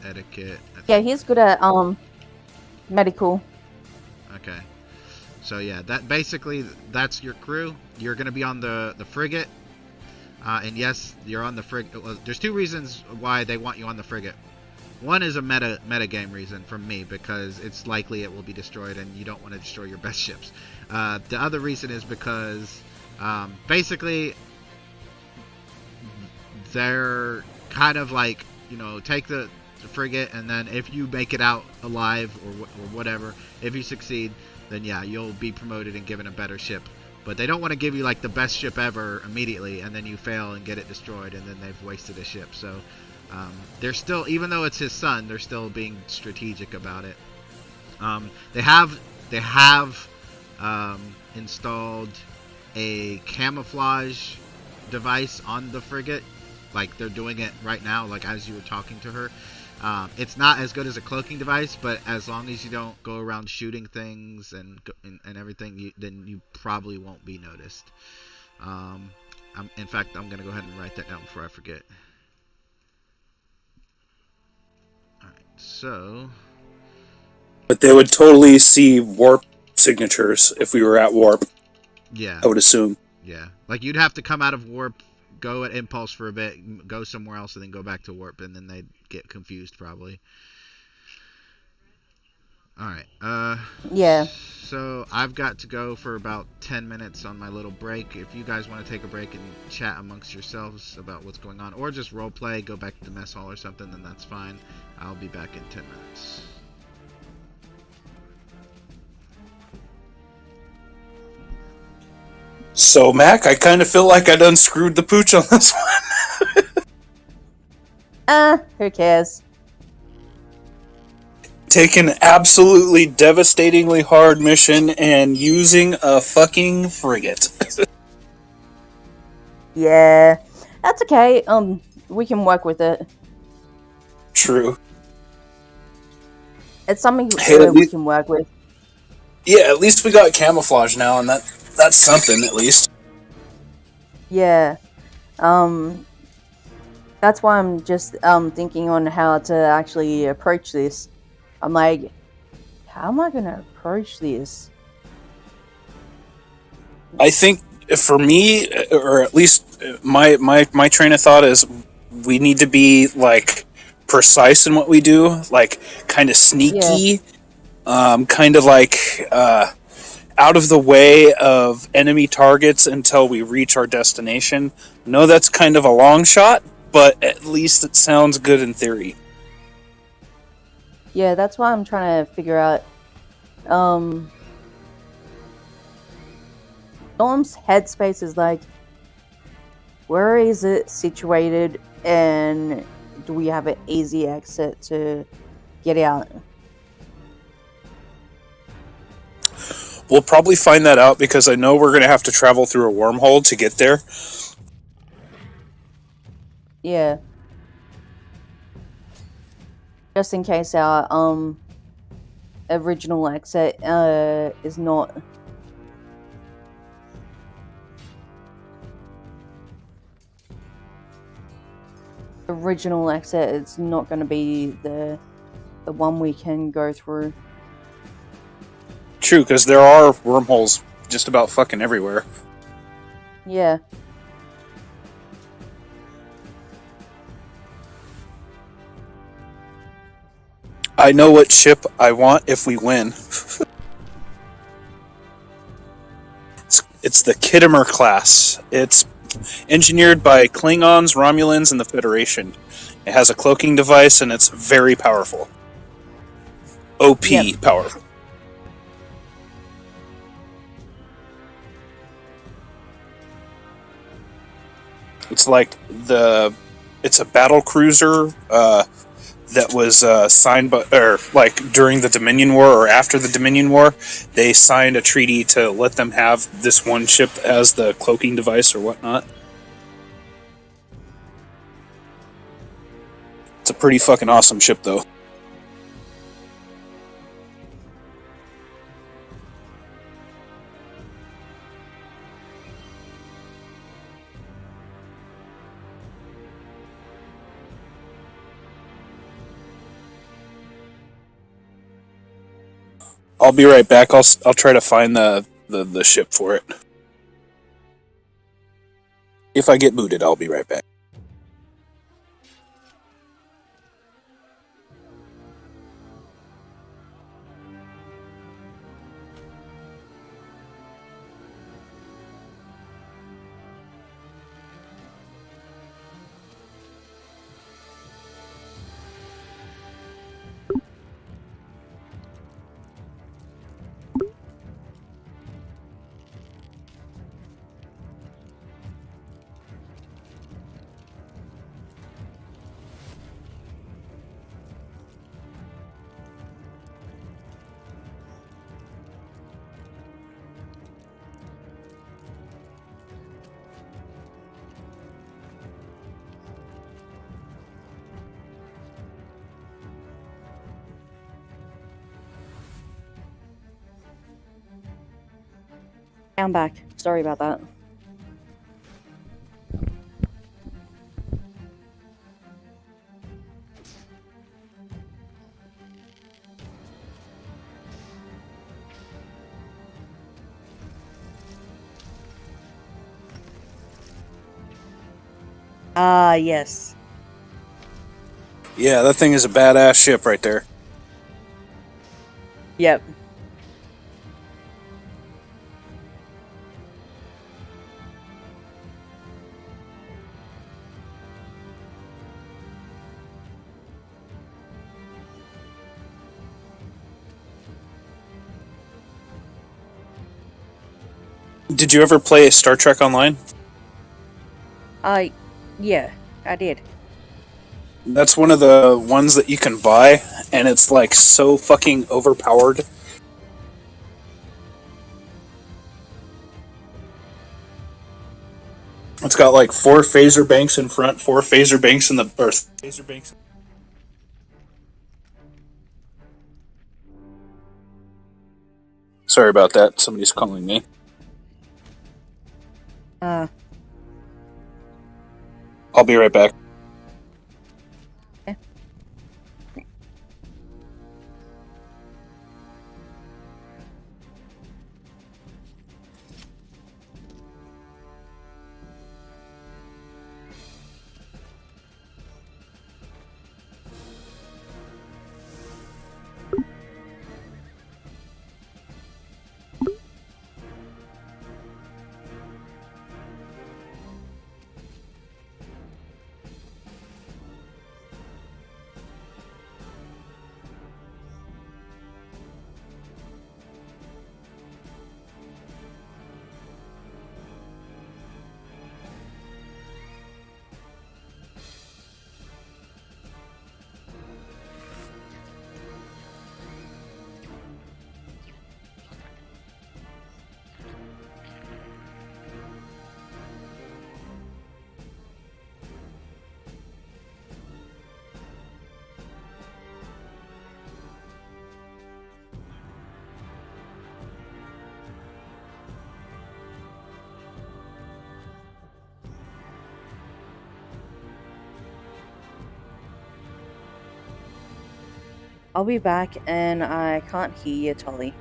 etiquette. Yeah, he's good at medical. Okay. So yeah, that's your crew. You're going to be on the frigate. And yes, you're on the frigate. Well, there's 2 reasons why they want you on the frigate. One is a meta game reason from me, because it's likely it will be destroyed and you don't want to destroy your best ships. The other reason is because basically they're kind of like, take the frigate, and then if you make it out alive or whatever, if you succeed, then yeah, you'll be promoted and given a better ship. But they don't want to give you like the best ship ever immediately, and then you fail and get it destroyed, and then they've wasted a ship. So they're still, even though it's his son, they're still being strategic about it. They have installed a camouflage device on the frigate. Like, they're doing it right now, like as you were talking to her. It's not as good as a cloaking device, but as long as you don't go around shooting things and everything, then you probably won't be noticed. In fact, I'm going to go ahead and write that down before I forget. Alright, so... But they would totally see warp signatures if we were at warp. Yeah. I would assume. Yeah. Like, you'd have to come out of warp, go at impulse for a bit, go somewhere else, and then go back to warp, and then they'd get confused probably. Alright, Yeah. so I've got to go for about 10 minutes on my little break. If you guys want to take a break and chat amongst yourselves about what's going on, or just role play, go back to the mess hall or something, then that's fine. I'll be back in 10 minutes. So, Mac, I kind of feel like I done screwed the pooch on this one. Who cares? Take an absolutely devastatingly hard mission and using a fucking frigate. Yeah. That's okay. We can work with it. True. It's something Hey, at we least, can work with. yeah, at least we got camouflage now, and that's something at least. Yeah. That's why I'm just thinking on how to actually approach this. I'm like, how am I gonna approach this? I think for me, or at least my train of thought is we need to be like precise in what we do, like kind of sneaky, kind of like out of the way of enemy targets until we reach our destination. No, that's kind of a long shot, but at least it sounds good in theory. Yeah, that's why I'm trying to figure out. Norm's headspace is like, where is it situated, and do we have an easy exit to get out? We'll probably find that out because I know we're going to have to travel through a wormhole to get there. Yeah. Just in case our original exit is not it's not going to be the one we can go through. True, because there are wormholes just about fucking everywhere. Yeah. I know what ship I want if we win. It's the Kittimer class. It's engineered by Klingons, Romulans, and the Federation. It has a cloaking device and it's very powerful. OP powerful. It's like it's a battle cruiser that was signed by, or like during the Dominion War or after the Dominion War, they signed a treaty to let them have this one ship as the cloaking device or whatnot. It's a pretty fucking awesome ship, though. I'll be right back. I'll try to find the ship for it. If I get booted, I'll be right back. I'm back. Sorry about that. Yes. Yeah, that thing is a badass ship right there. Yep. Did you ever play Star Trek Online? Yeah, I did. That's one of the ones that you can buy, and it's like so fucking overpowered. It's got like 4 phaser banks in front, 4 phaser banks in the or phaser banks. Sorry about that. Somebody's calling me. Uh, I'll be right back. I'll be back, and I can't hear you, Tolly.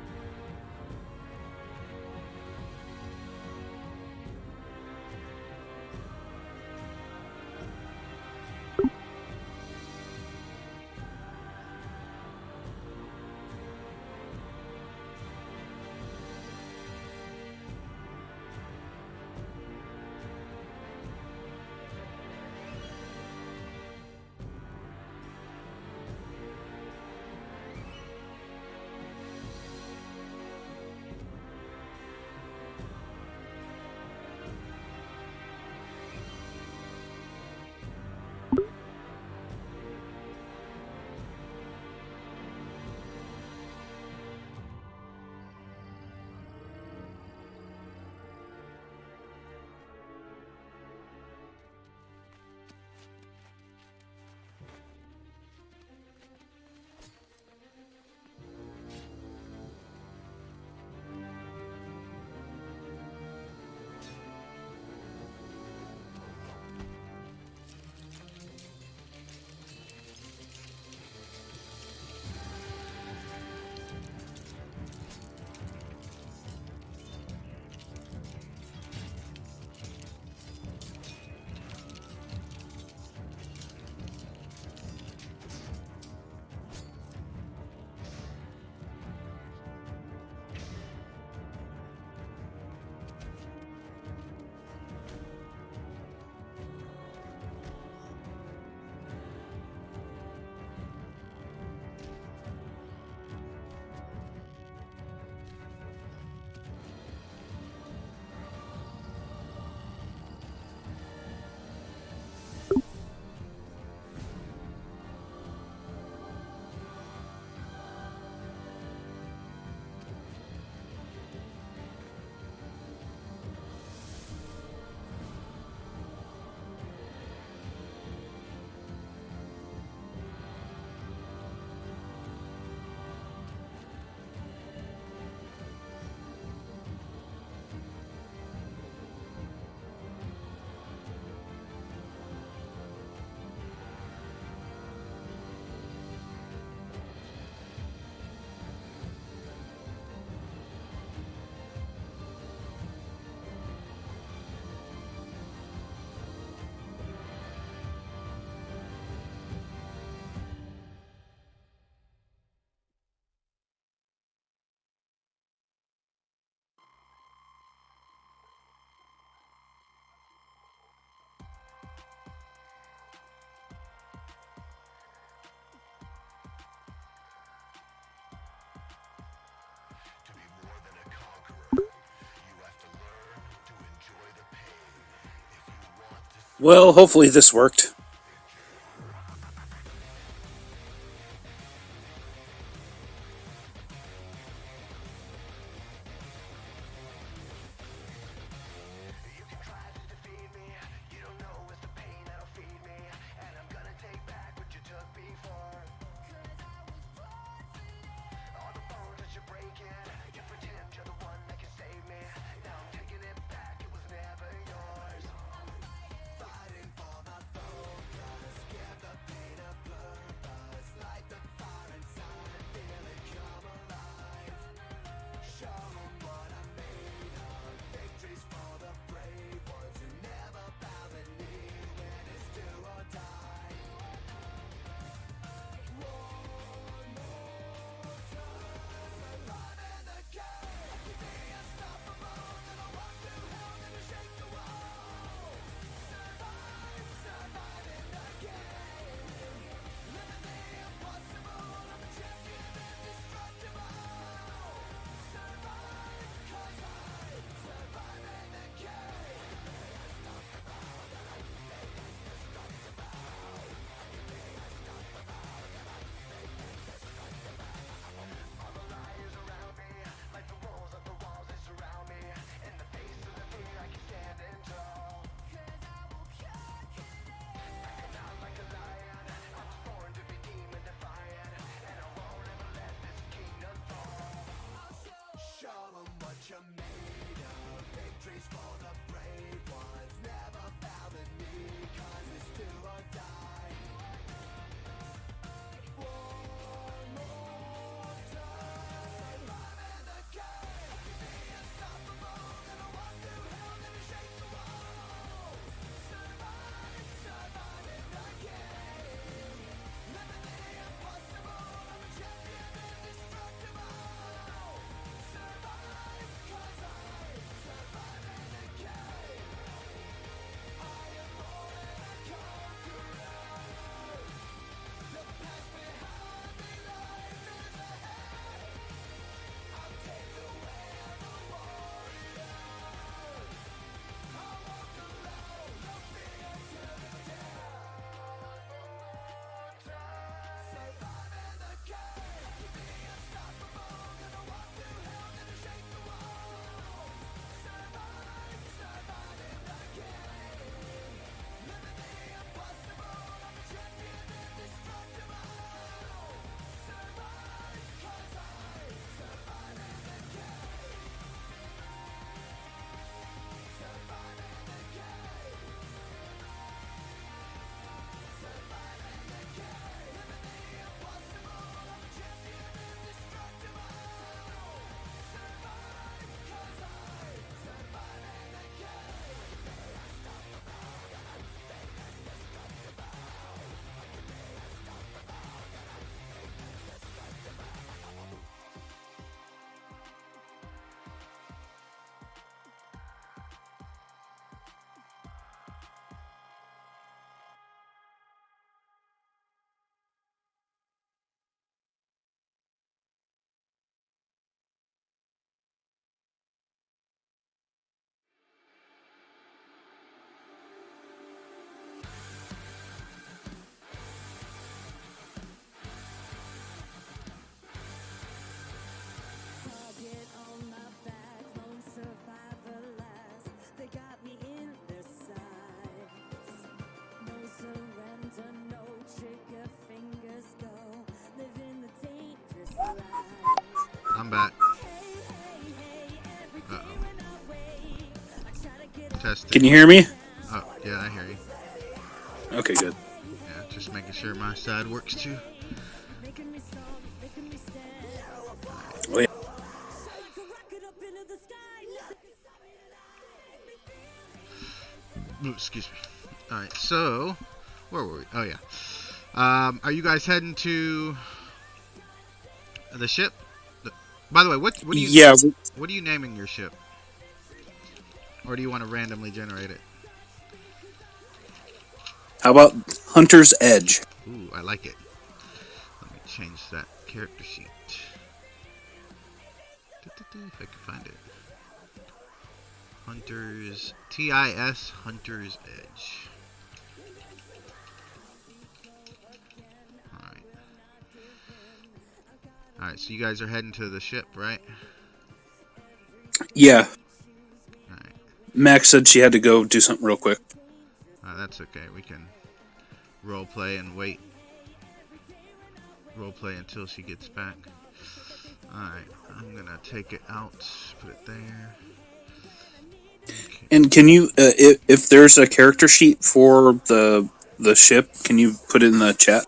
Well, hopefully this worked. I'm back. Uh-oh. Testing. Can you hear me? Oh, yeah, I hear you. Okay, good. Yeah, just making sure my side works too. Oh, yeah. Ooh, excuse me. Alright, so, where were we? Oh, yeah. Are you guys heading to the ship? By the way, what do you Yeah. what are you naming your ship? Or do you want to randomly generate it? How about Hunter's Edge? Ooh, I like it. Let me change that character sheet. If I can find it. Hunter's TIS Hunter's Edge. Alright, so you guys are heading to the ship, right? Yeah. Alright. Max said she had to go do something real quick. That's okay. We can roleplay and wait. Roleplay until she gets back. Alright, I'm gonna take it out, put it there. Okay. And can you, if there's a character sheet for the ship, can you put it in the chat?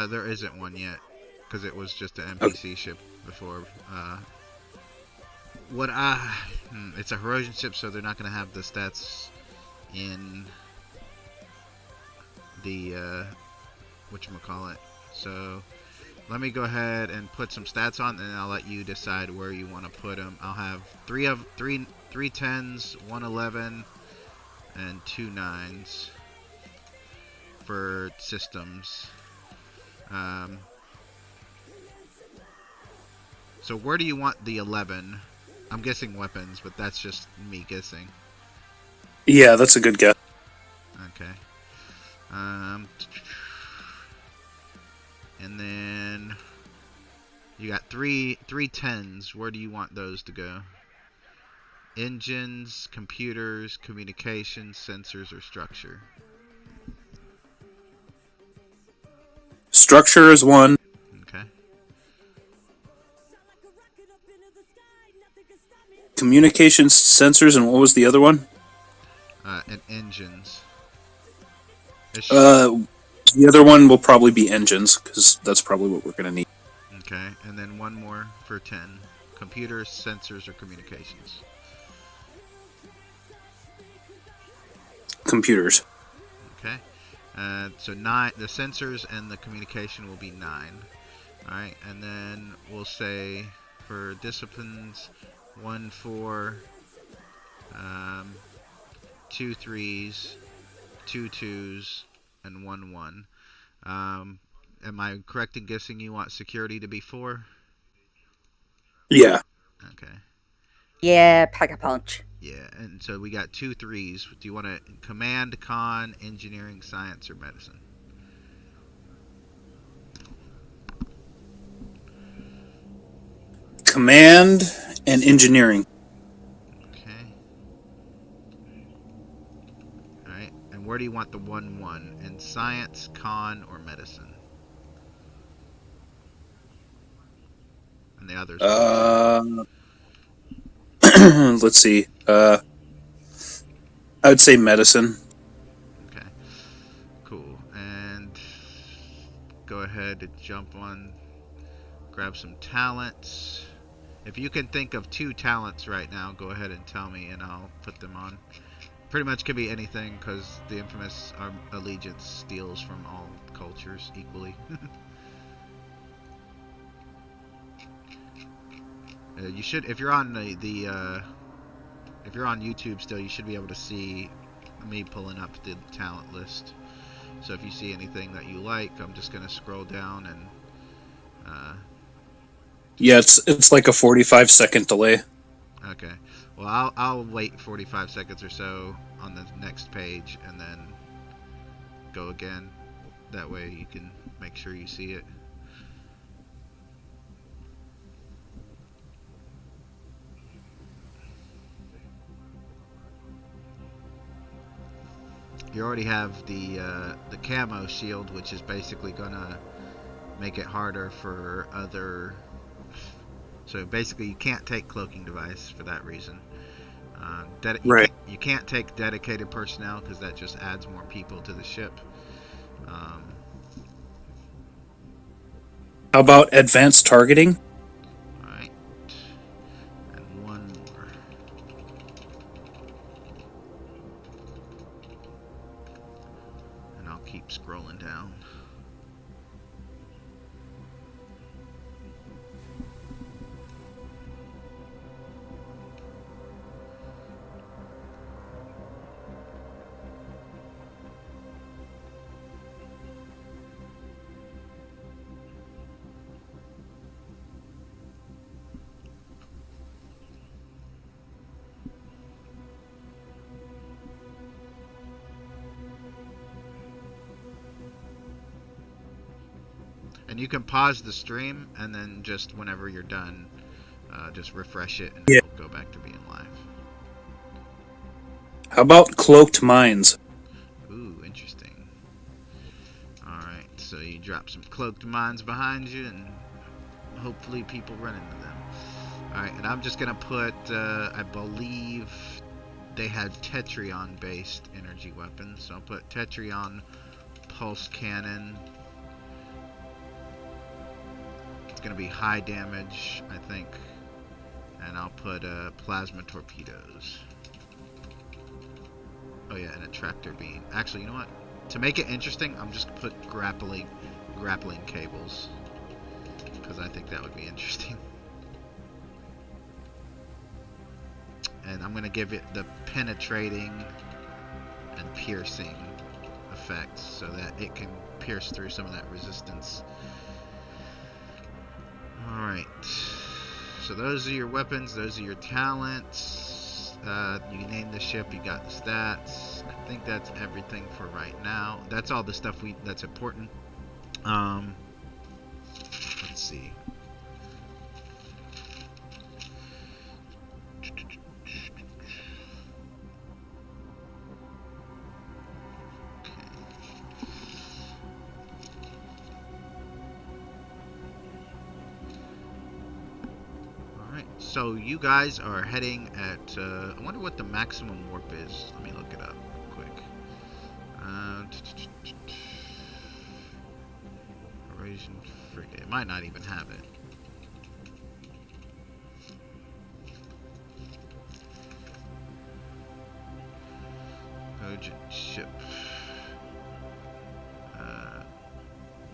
There isn't one yet, because it was just an Okay. NPC ship before. It's a Herosian ship, so they're not gonna have the stats in the whatchamacallit. So let me go ahead and put some stats on, and I'll let you decide where you want to put them. I'll have three 10s, 1 11, and 2 9s for systems. So where do you want the 11? I'm guessing weapons, but that's just me guessing. Yeah, that's a good guess. Okay. And then you got three 10s. Where do you want those to go? Engines, computers, communications, sensors, or structure? Structure is one. Okay. Communications, sensors, and what was the other one? And engines. The other one will probably be engines, because that's probably what we're going to need. Okay, and then one more for 10. Computers, sensors, or communications? Computers. Okay. So 9. The sensors and the communication will be 9. Alright, and then we'll say for disciplines 1 4, 2 3s, 2 2s, and 1 1. Am I correct in guessing you want security to be 4? Yeah. Okay. Yeah, pack a punch. Yeah, and so we got 2 3s. Do you want to command, con, engineering, science, or medicine? Command and engineering. Okay. Alright, and where do you want the 1 1? In science, con, or medicine? And the others. Let's see. I would say medicine. Okay. Cool. And go ahead and jump on, grab some talents. If you can think of 2 talents right now, go ahead and tell me and I'll put them on. Pretty much could be anything, because the infamous allegiance steals from all cultures equally. You should, if you're on if you're on YouTube still, you should be able to see me pulling up the talent list. So if you see anything that you like, I'm just gonna scroll down and. Yeah, it's like a 45-second delay. Okay. Well, I'll wait 45 seconds or so on the next page and then go again. That way you can make sure you see it. You already have the camo shield, which is basically gonna make it harder for other. So basically, you can't take cloaking device for that reason. Right. You can't take dedicated personnel because that just adds more people to the ship. How about advanced targeting? Alright. And one more. And I'll keep scrolling down. And you can pause the stream, and then just whenever you're done, just refresh it, and Yeah. it'll go back to being live. How about cloaked mines? Ooh, interesting. Alright, so you drop some cloaked mines behind you, and hopefully people run into them. Alright, and I'm just gonna put, I believe they had Tetrion-based energy weapons, so I'll put Tetrion pulse cannon. It's gonna be high damage, I think. And I'll put plasma torpedoes. Oh yeah, and a tractor beam. Actually, you know what? To make it interesting, I'm just gonna put grappling cables, because I think that would be interesting. And I'm gonna give it the penetrating and piercing effects, so that it can pierce through some of that resistance. Alright, so those are your weapons, those are your talents. You name the ship, you got the stats. I think that's everything for right now. That's all the stuff that's important. Let's see. So you guys are heading at, I wonder what the maximum warp is. Let me look it up quick. Eurasian frigate. It might not even have it. Urgent ship.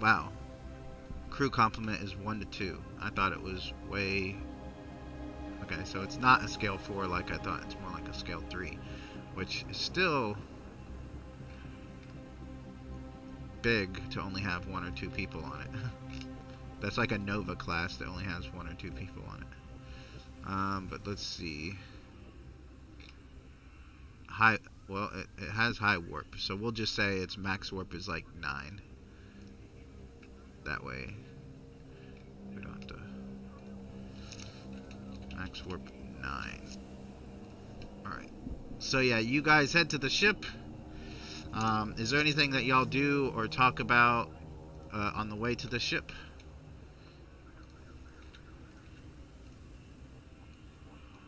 Wow. Crew complement is 1 to 2. I thought it was way... Okay, so it's not a scale 4 like I thought. It's more like a scale 3, which is still big to only have 1 or 2 people on it. That's like a Nova class that only has 1 or 2 people on it. But let's see. Well, it has high warp, so we'll just say its max warp is like 9. That way, we don't have to. Max warp 9. Alright. So yeah, you guys head to the ship. Is there anything that y'all do or talk about on the way to the ship?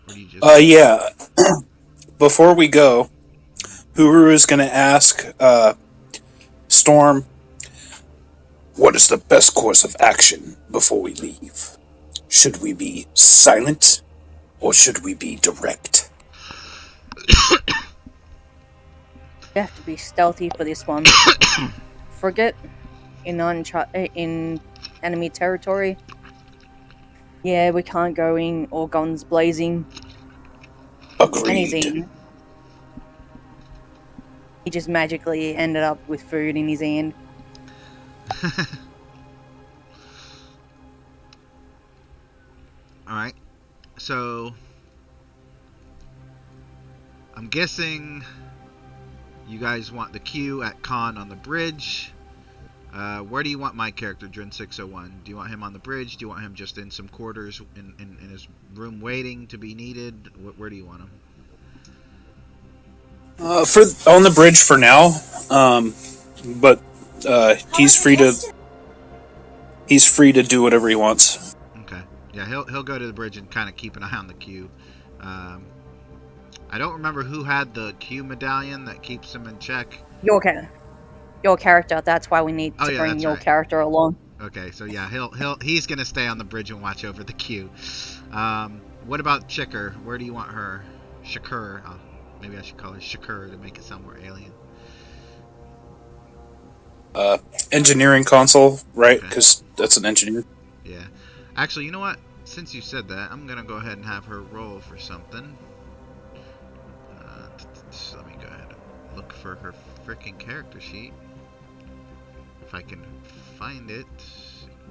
Or do you just... Yeah. Before we go, Huru is going to ask Storm, What is the best course of action before we leave? Should we be silent or should we be direct? You have to be stealthy for this one. Frigate in enemy territory. Yeah, we can't go in all guns blazing. And he's Agreed. eaten. He just magically ended up with food in his hand. Alright. So I'm guessing you guys want the queue at Khan on the bridge. Where do you want my character, Drin 601? Do you want him on the bridge? Do you want him just in some quarters in his room waiting to be needed? Where do you want him? for on the bridge for now, but he's free to do whatever he wants. Okay. Yeah, he'll go to the bridge and kind of keep an eye on the queue. I don't remember who had the Q medallion that keeps him in check. Your character. That's why we need to bring your character along. Okay, so yeah, he's gonna stay on the bridge and watch over the queue. What about Chicker? Where do you want her? Shakur. Oh, maybe I should call her Shakur to make it sound more alien. Engineering console, right? Because that's an engineer. Yeah. Actually, you know what? Since you said that, I'm gonna go ahead and have her roll for something. Let me go ahead and look for her freaking character sheet. If I can find it.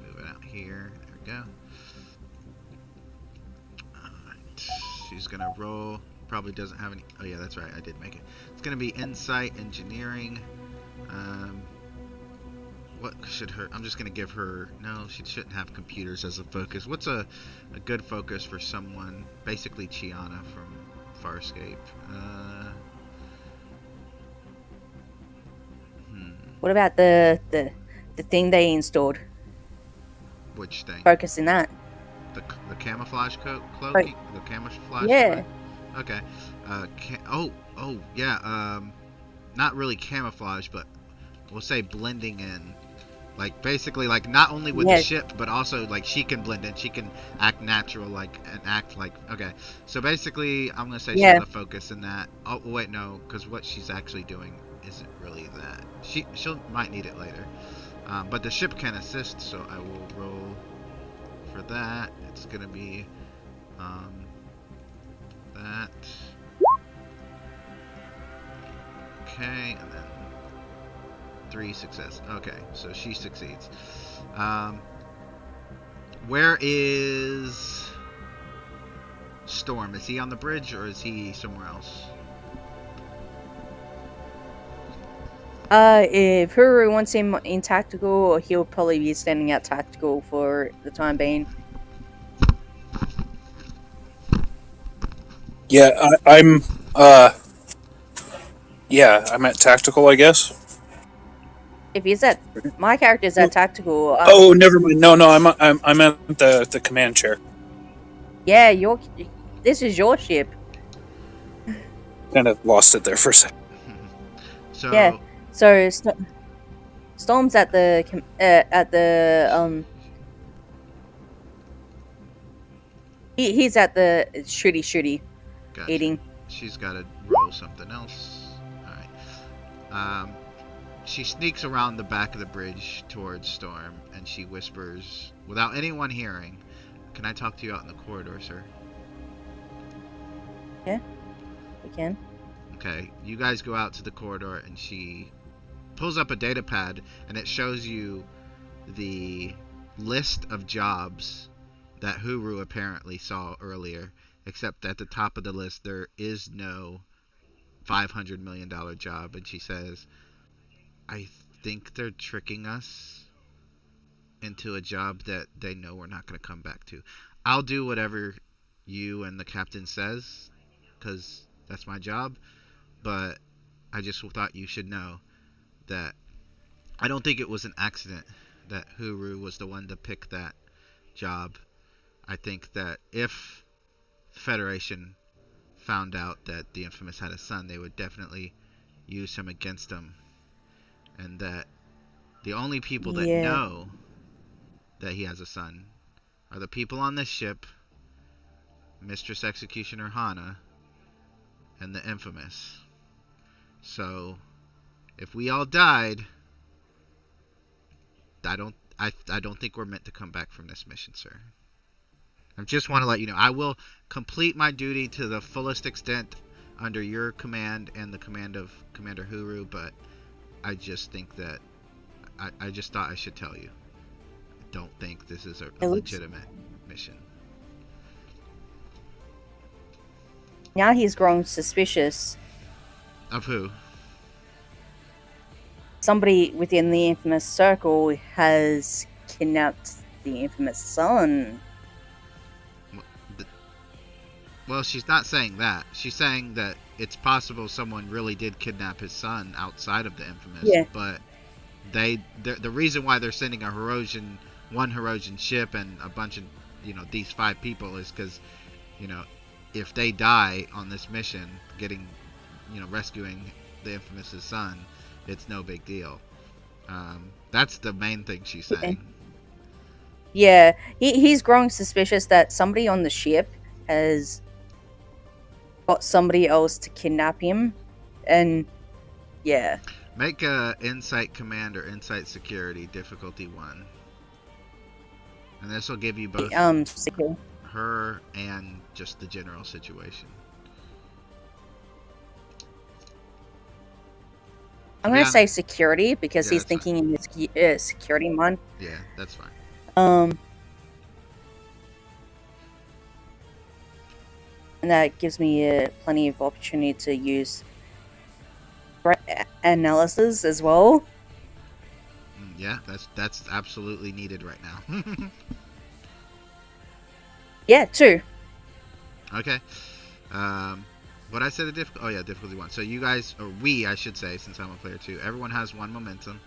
Move it out here. There we go. Alright. She's gonna roll. Probably doesn't have any. Oh, yeah, that's right. I did make it. It's gonna be Insight Engineering. what should her? I'm just gonna give her. No, she shouldn't have computers as a focus. What's a good focus for someone? Basically, Chiana from Farscape. Hmm. What about the thing they installed? Which thing? Focus in that. The camouflage cloak. Right. The camouflage. Yeah. Okay. Oh yeah. Not really camouflage, but we'll say blending in. Like basically, like not only with the Yeah. ship, but also like she can blend in. She can act natural, like and act like. Okay, so basically, I'm gonna say she's Yeah. gonna focus in that. Oh wait, no, because what she's actually doing isn't really that. She might need it later, but the ship can assist. So I will roll for that. It's gonna be that. Okay, and then 3 success. Okay, so she succeeds. Where is Storm? Is he on the bridge or is he somewhere else? If Huru wants him in tactical, he'll probably be standing out tactical for the time being. Yeah, I'm. Yeah, I'm at tactical, I guess. If he's at my character's at tactical. Oh, never mind. No, I'm at the command chair. Yeah, this is your ship. Kind of lost it there for a second. So Yeah. So Storm's at the he's at the shooty gotcha. eating. She's got to roll something else. All right. She sneaks around the back of the bridge towards Storm, and she whispers, without anyone hearing, "Can I talk to you out in the corridor, sir?" Yeah, we can. Okay, you guys go out to the corridor, and she pulls up a data pad, and it shows you the list of jobs that Huru apparently saw earlier, except at the top of the list there is no $500 million job, and she says, "I think they're tricking us into a job that they know we're not going to come back to. I'll do whatever you and the captain says, because that's my job, but I just thought you should know that I don't think it was an accident that Huru was the one to pick that job. I think that if the Federation found out that the Infamous had a son, they would definitely use him against him, and that the only people that Yeah. know that he has a son are the people on this ship, Mistress Executioner Hana, and the Infamous. So, if we all died, I don't think we're meant to come back from this mission, sir. I just want to let you know, I will complete my duty to the fullest extent under your command and the command of Commander Huru, but I just think that I just thought I should tell you. I don't think this is a legitimate mission. Now he's grown suspicious. Of who? Somebody within the Infamous circle has kidnapped the Infamous son. Well, she's not saying that. She's saying that it's possible someone really did kidnap his son outside of the Infamous. Yeah. But the reason why they're sending one Herosian ship and a bunch of, these 5 people is because, if they die on this mission, rescuing the Infamous' son, it's no big deal. That's the main thing she's saying. Yeah, he's growing suspicious that somebody on the ship has got somebody else to kidnap him, and yeah. Make a Insight Command or Insight Security difficulty 1, and this will give you both her and just the general situation. I'm gonna say security because he's thinking in his security mind. Yeah, that's fine. And that gives me plenty of opportunity to use threat analysis as well. Yeah, that's absolutely needed right now. Yeah, 2. Okay. Um, what I said the difficulty. Oh yeah, difficulty 1. So you guys, or we, I should say, since I'm a player 2, everyone has 1 momentum.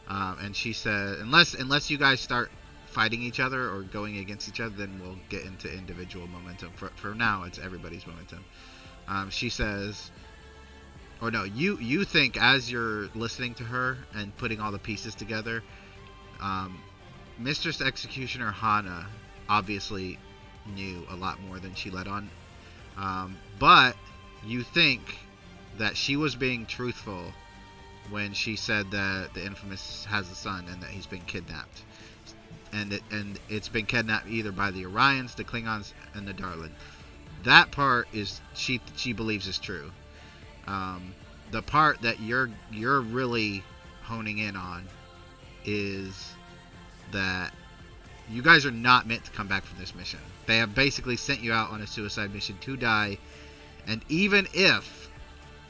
And she said, unless you guys start fighting each other or going against each other, then we'll get into individual momentum. For now, it's everybody's momentum. She says, or no, you think as you're listening to her and putting all the pieces together, Mistress Executioner Hana obviously knew a lot more than she let on. But you think that she was being truthful when she said that the Infamous has a son and that he's been kidnapped. And it's been kidnapped either by the Orions, the Klingons, and the Darlin. That part is she believes is true. The part that you're really honing in on is that you guys are not meant to come back from this mission. They have basically sent you out on a suicide mission to die, and even if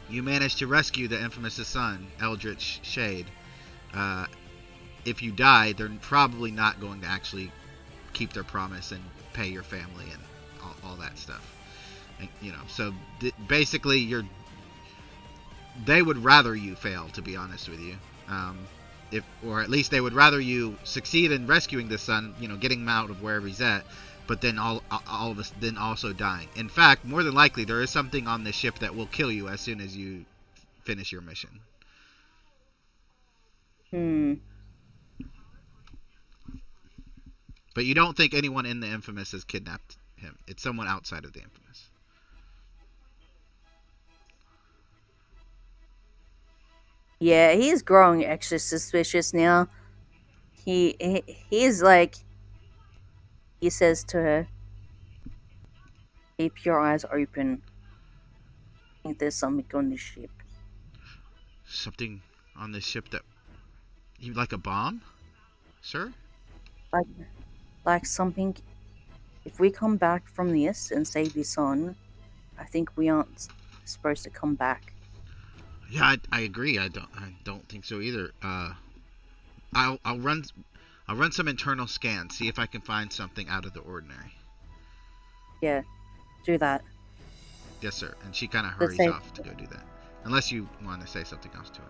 you manage to rescue the Infamous' son, Eldritch Shade, if you die, they're probably not going to actually keep their promise and pay your family and all that stuff. And, so basically they would rather you fail, to be honest with you. Or at least they would rather you succeed in rescuing the son, getting him out of wherever he's at, but then all of us then also dying. In fact, more than likely, there is something on this ship that will kill you as soon as you finish your mission. But you don't think anyone in the Infamous has kidnapped him. It's someone outside of the Infamous. Yeah, he's growing extra suspicious now. He's like, he says to her, keep your eyes open. I think there's something on the ship. Something on this ship that... You like a bomb, sir? Like something. If we come back from this and save your son, I think we aren't supposed to come back. Yeah, I agree. I don't think so either. I'll run some internal scans, see if I can find something out of the ordinary. Yeah, do that. Yes, sir. And she kind of hurries off to go do that. Unless you want to say something else to her.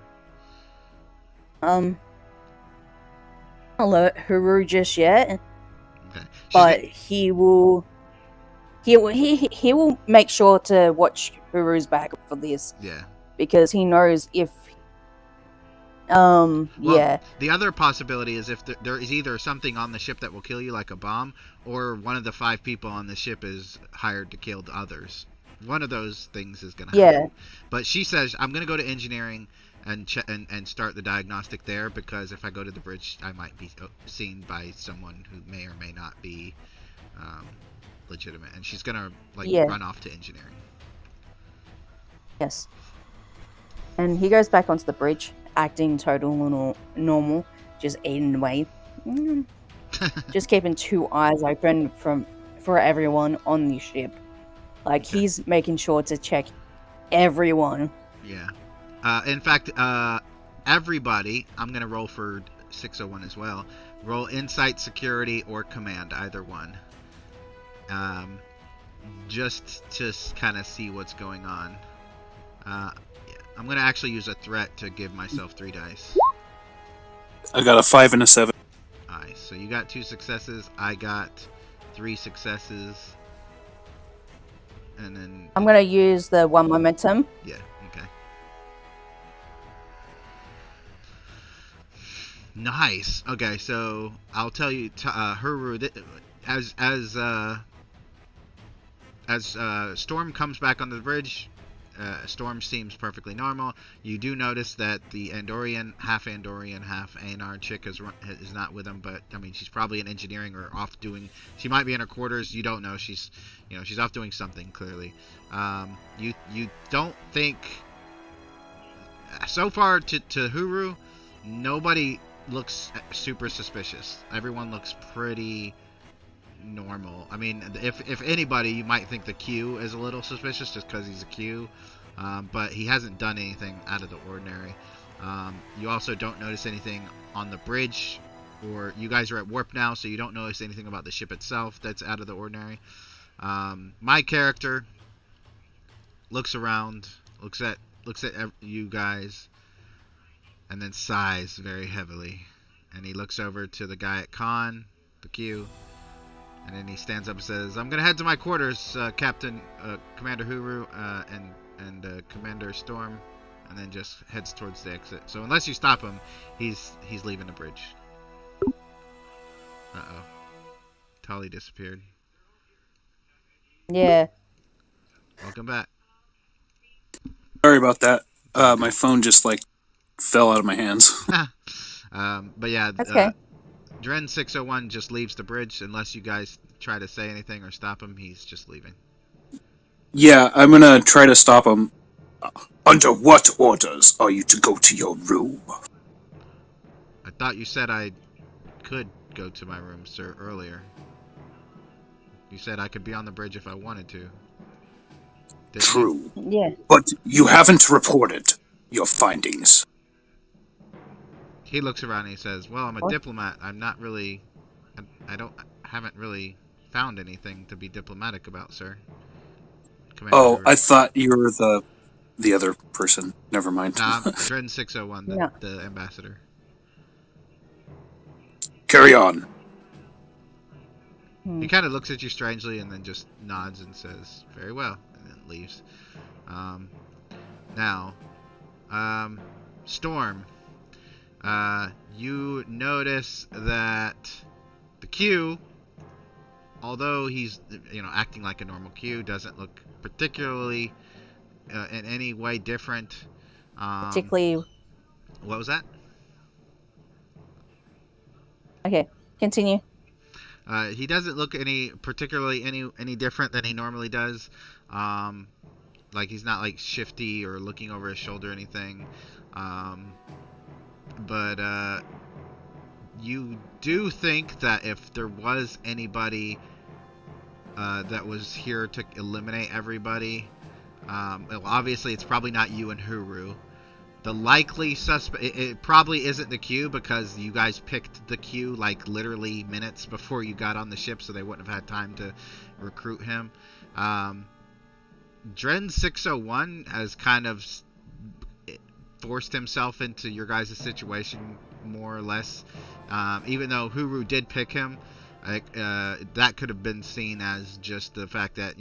I'll alert Huru just yet. Okay. But he will make sure to watch Huru's back for this. Yeah. Because he knows if yeah. The other possibility is if there is either something on the ship that will kill you, like a bomb, or one of the 5 people on the ship is hired to kill the others. One of those things is going to happen. Yeah. But she says, I'm going to go to engineering and start the diagnostic there, because if I go to the bridge, I might be seen by someone who may or may not be legitimate. And she's going to run off to engineering. Yes. And he goes back onto the bridge, acting total normal, just eating away. Just keeping 2 eyes open for everyone on the ship. He's making sure to check everyone. Yeah. In fact, everybody, I'm going to roll for 601 as well. Roll Insight, Security, or Command, either one. Just to kind of see what's going on. Yeah. I'm going to actually use a threat to give myself 3 dice. I got a 5 and a 7. Nice. So you got 2 successes. I got 3 successes. And then... I'm going to use the 1 momentum. Yeah, okay. Nice. Okay, so I'll tell you, Huru, as Storm comes back on the bridge, Storm seems perfectly normal. You do notice that the Andorian, half Anar chick is not with him, but I mean she's probably in engineering or off doing. She might be in her quarters. You don't know. She's off doing something clearly. You don't think so far to Huru, nobody looks super suspicious. Everyone looks pretty normal. I mean, if anybody, you might think the Q is a little suspicious just because he's a Q, but he hasn't done anything out of the ordinary. You also don't notice anything on the bridge, or you guys are at warp now, so you don't notice anything about the ship itself that's out of the ordinary. My character looks around, looks at you guys, and then sighs very heavily. And he looks over to the guy at Con, the Q, and then he stands up and says, "I'm gonna head to my quarters, Captain, Commander Huru, and Commander Storm," and then just heads towards the exit. So unless you stop him, he's leaving the bridge. Uh-oh. Tolly disappeared. Yeah. Welcome back. Sorry about that. My phone just like fell out of my hands. But yeah, Okay. Dren 601 just leaves the bridge unless you guys try to say anything or stop him. He's just leaving. Yeah, I'm gonna try to stop him. Under what orders are you to go to your room? I thought you said I could go to my room, sir, earlier. You said I could be on the bridge if I wanted to. Didn't True. Yeah. But you haven't reported your findings. He looks around and he says, "Well, I'm a What? diplomat. I'm not really... I haven't really found anything to be diplomatic about, sir." Commander Oh, Huru. I thought you were the other person. Never mind. Nah, I'm Dren 601, No. the ambassador. Carry on. He kind of looks at you strangely and then just nods and says, "Very well," and then leaves. Now, Storm, you notice that the Q, although he's acting like a normal Q, doesn't look particularly in any way different. Particularly. What was that? Okay. Continue. He doesn't look particularly any different than he normally does. Like he's not like shifty or looking over his shoulder or anything. But you do think that if there was anybody that was here to eliminate everybody, well, obviously it's probably not you and Huru. The likely suspect, it probably isn't the Q, because you guys picked the Q like literally minutes before you got on the ship, so they wouldn't have had time to recruit him. Dren 601 has kind of forced himself into your guys' situation, more or less. Even though Huru did pick him, that could have been seen as just the fact that,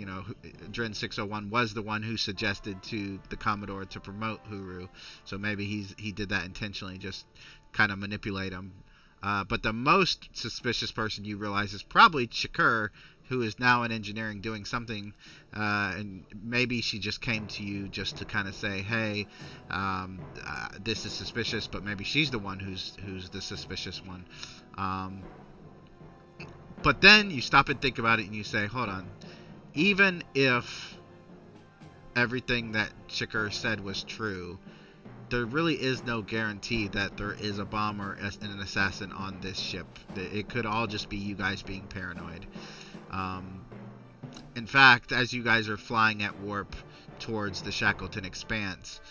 Dren 601 was the one who suggested to the Commodore to promote Huru. So maybe he did that intentionally, just kind of manipulate him. But the most suspicious person you realize is probably Shakur, who is now in engineering doing something, and maybe she just came to you just to kind of say, "Hey, this is suspicious," but maybe she's the one who's the suspicious one. But then you stop and think about it and you say, hold on, even if everything that Shakur said was true, there really is no guarantee that there is a bomb or an assassin on this ship. It could all just be you guys being paranoid. In fact, as you guys are flying at warp towards the Shackleton Expanse,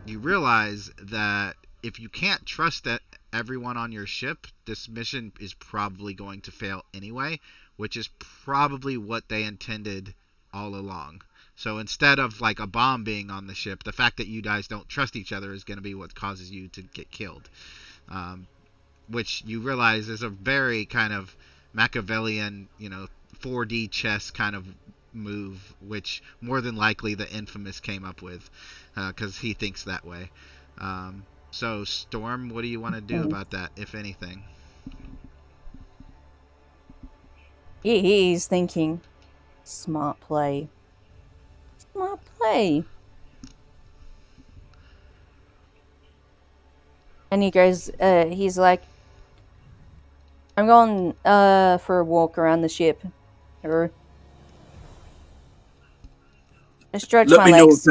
you realize that if you can't trust that everyone on your ship, this mission is probably going to fail anyway, which is probably what they intended all along. So instead of like a bomb being on the ship, the fact that you guys don't trust each other is going to be what causes you to get killed. Which you realize is a very kind of Machiavellian, 4D chess kind of move, which more than likely the Infamous came up with, because he thinks that way. So, Storm, what do you want to do about that, if anything? He's thinking, smart play. Smart play. And he goes, he's like, "I'm going for a walk around the ship. Or stretch my legs."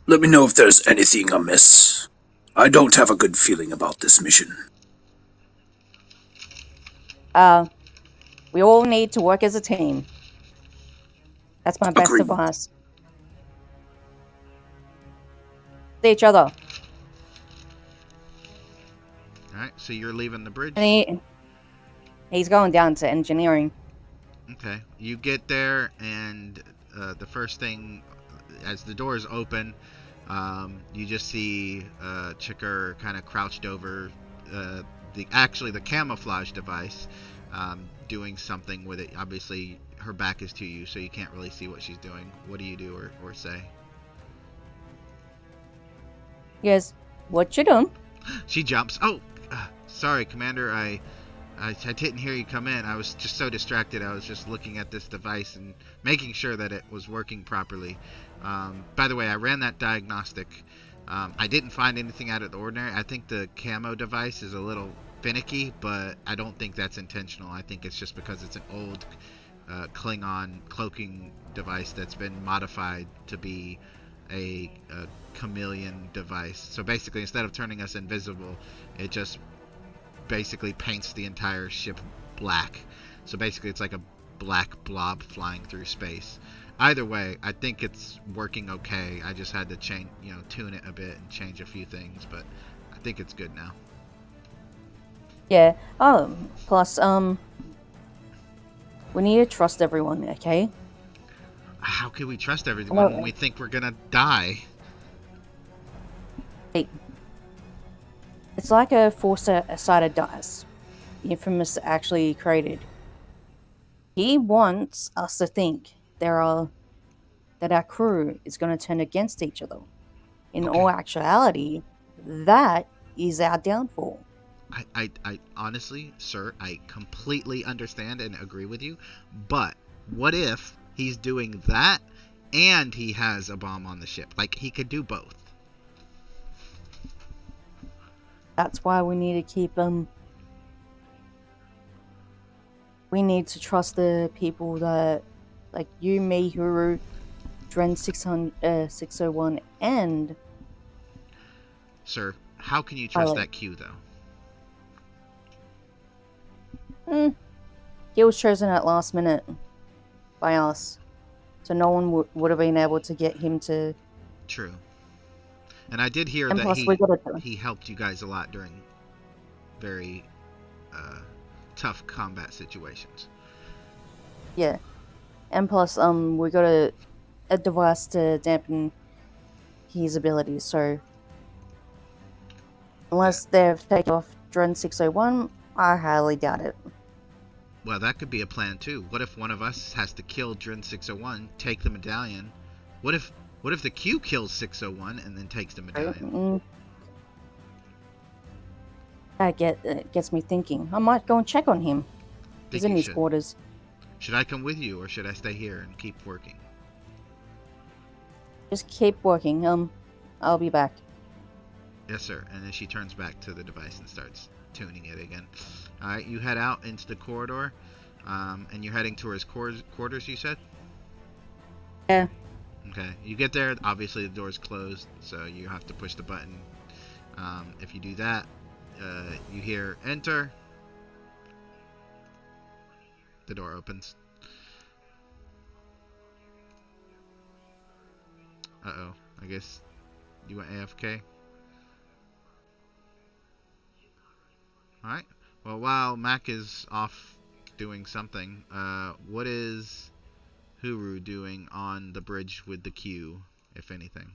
Let me know if there's anything amiss. I don't have a good feeling about this mission. We all need to work as a team. That's my best Agreed. advice. See each other. So you're leaving the bridge? And he's going down to engineering. Okay. You get there, and the first thing, as the doors open, you just see Chicker kind of crouched over the camouflage device, doing something with it. Obviously, her back is to you, so you can't really see what she's doing. What do you do or say? Yes. What you doing? She jumps. Oh, sorry, Commander. I didn't hear you come in. I was just so distracted. I was just looking at this device and making sure that it was working properly. By the way, I ran that diagnostic. I didn't find anything out of the ordinary. I think the camo device is a little finicky, but I don't think that's intentional. I think it's just because it's an old Klingon cloaking device that's been modified to be a chameleon device. So basically, instead of turning us invisible, it just basically paints the entire ship black. So basically, it's like a black blob flying through space. Either way, I think it's working okay. I just had to change, tune it a bit and change a few things, but I think it's good now. Yeah. Oh, plus, we need to trust everyone, okay? How can we trust everyone when we think we're gonna die? Hey, it's like a four-sided dice. The Infamous actually created. He wants us to think that our crew is going to turn against each other. In all actuality, that is our downfall. I honestly, sir, I completely understand and agree with you. But what if he's doing that and he has a bomb on the ship? Like, he could do both. That's why we need to keep we need to trust the people that, like you, me, Huru, Dren 601, and... Sir, how can you trust that Q, though? He was chosen at last minute by us, so no one would have been able to get him to... True. And I did hear and that he helped you guys a lot during very tough combat situations. Yeah. And plus, we got a device to dampen his abilities, so unless they've taken off Dren 601, I highly doubt it. Well, that could be a plan too. What if one of us has to kill Dren 601, take the medallion? What if the Q kills 601 and then takes the medallion? That gets me thinking. I might go and check on him. He's in his quarters. Should I come with you, or should I stay here and keep working? Just keep working. I'll be back. Yes, sir. And then she turns back to the device and starts tuning it again. All right, you head out into the corridor, and you're heading towards quarters, you said? Yeah. Okay. You get there. Obviously, the door's closed, so you have to push the button. If you do that, you hear enter. The door opens. Uh-oh. I guess you went AFK. Alright. Well, while Mac is off doing something, what is Huru doing on the bridge with the Q, if anything?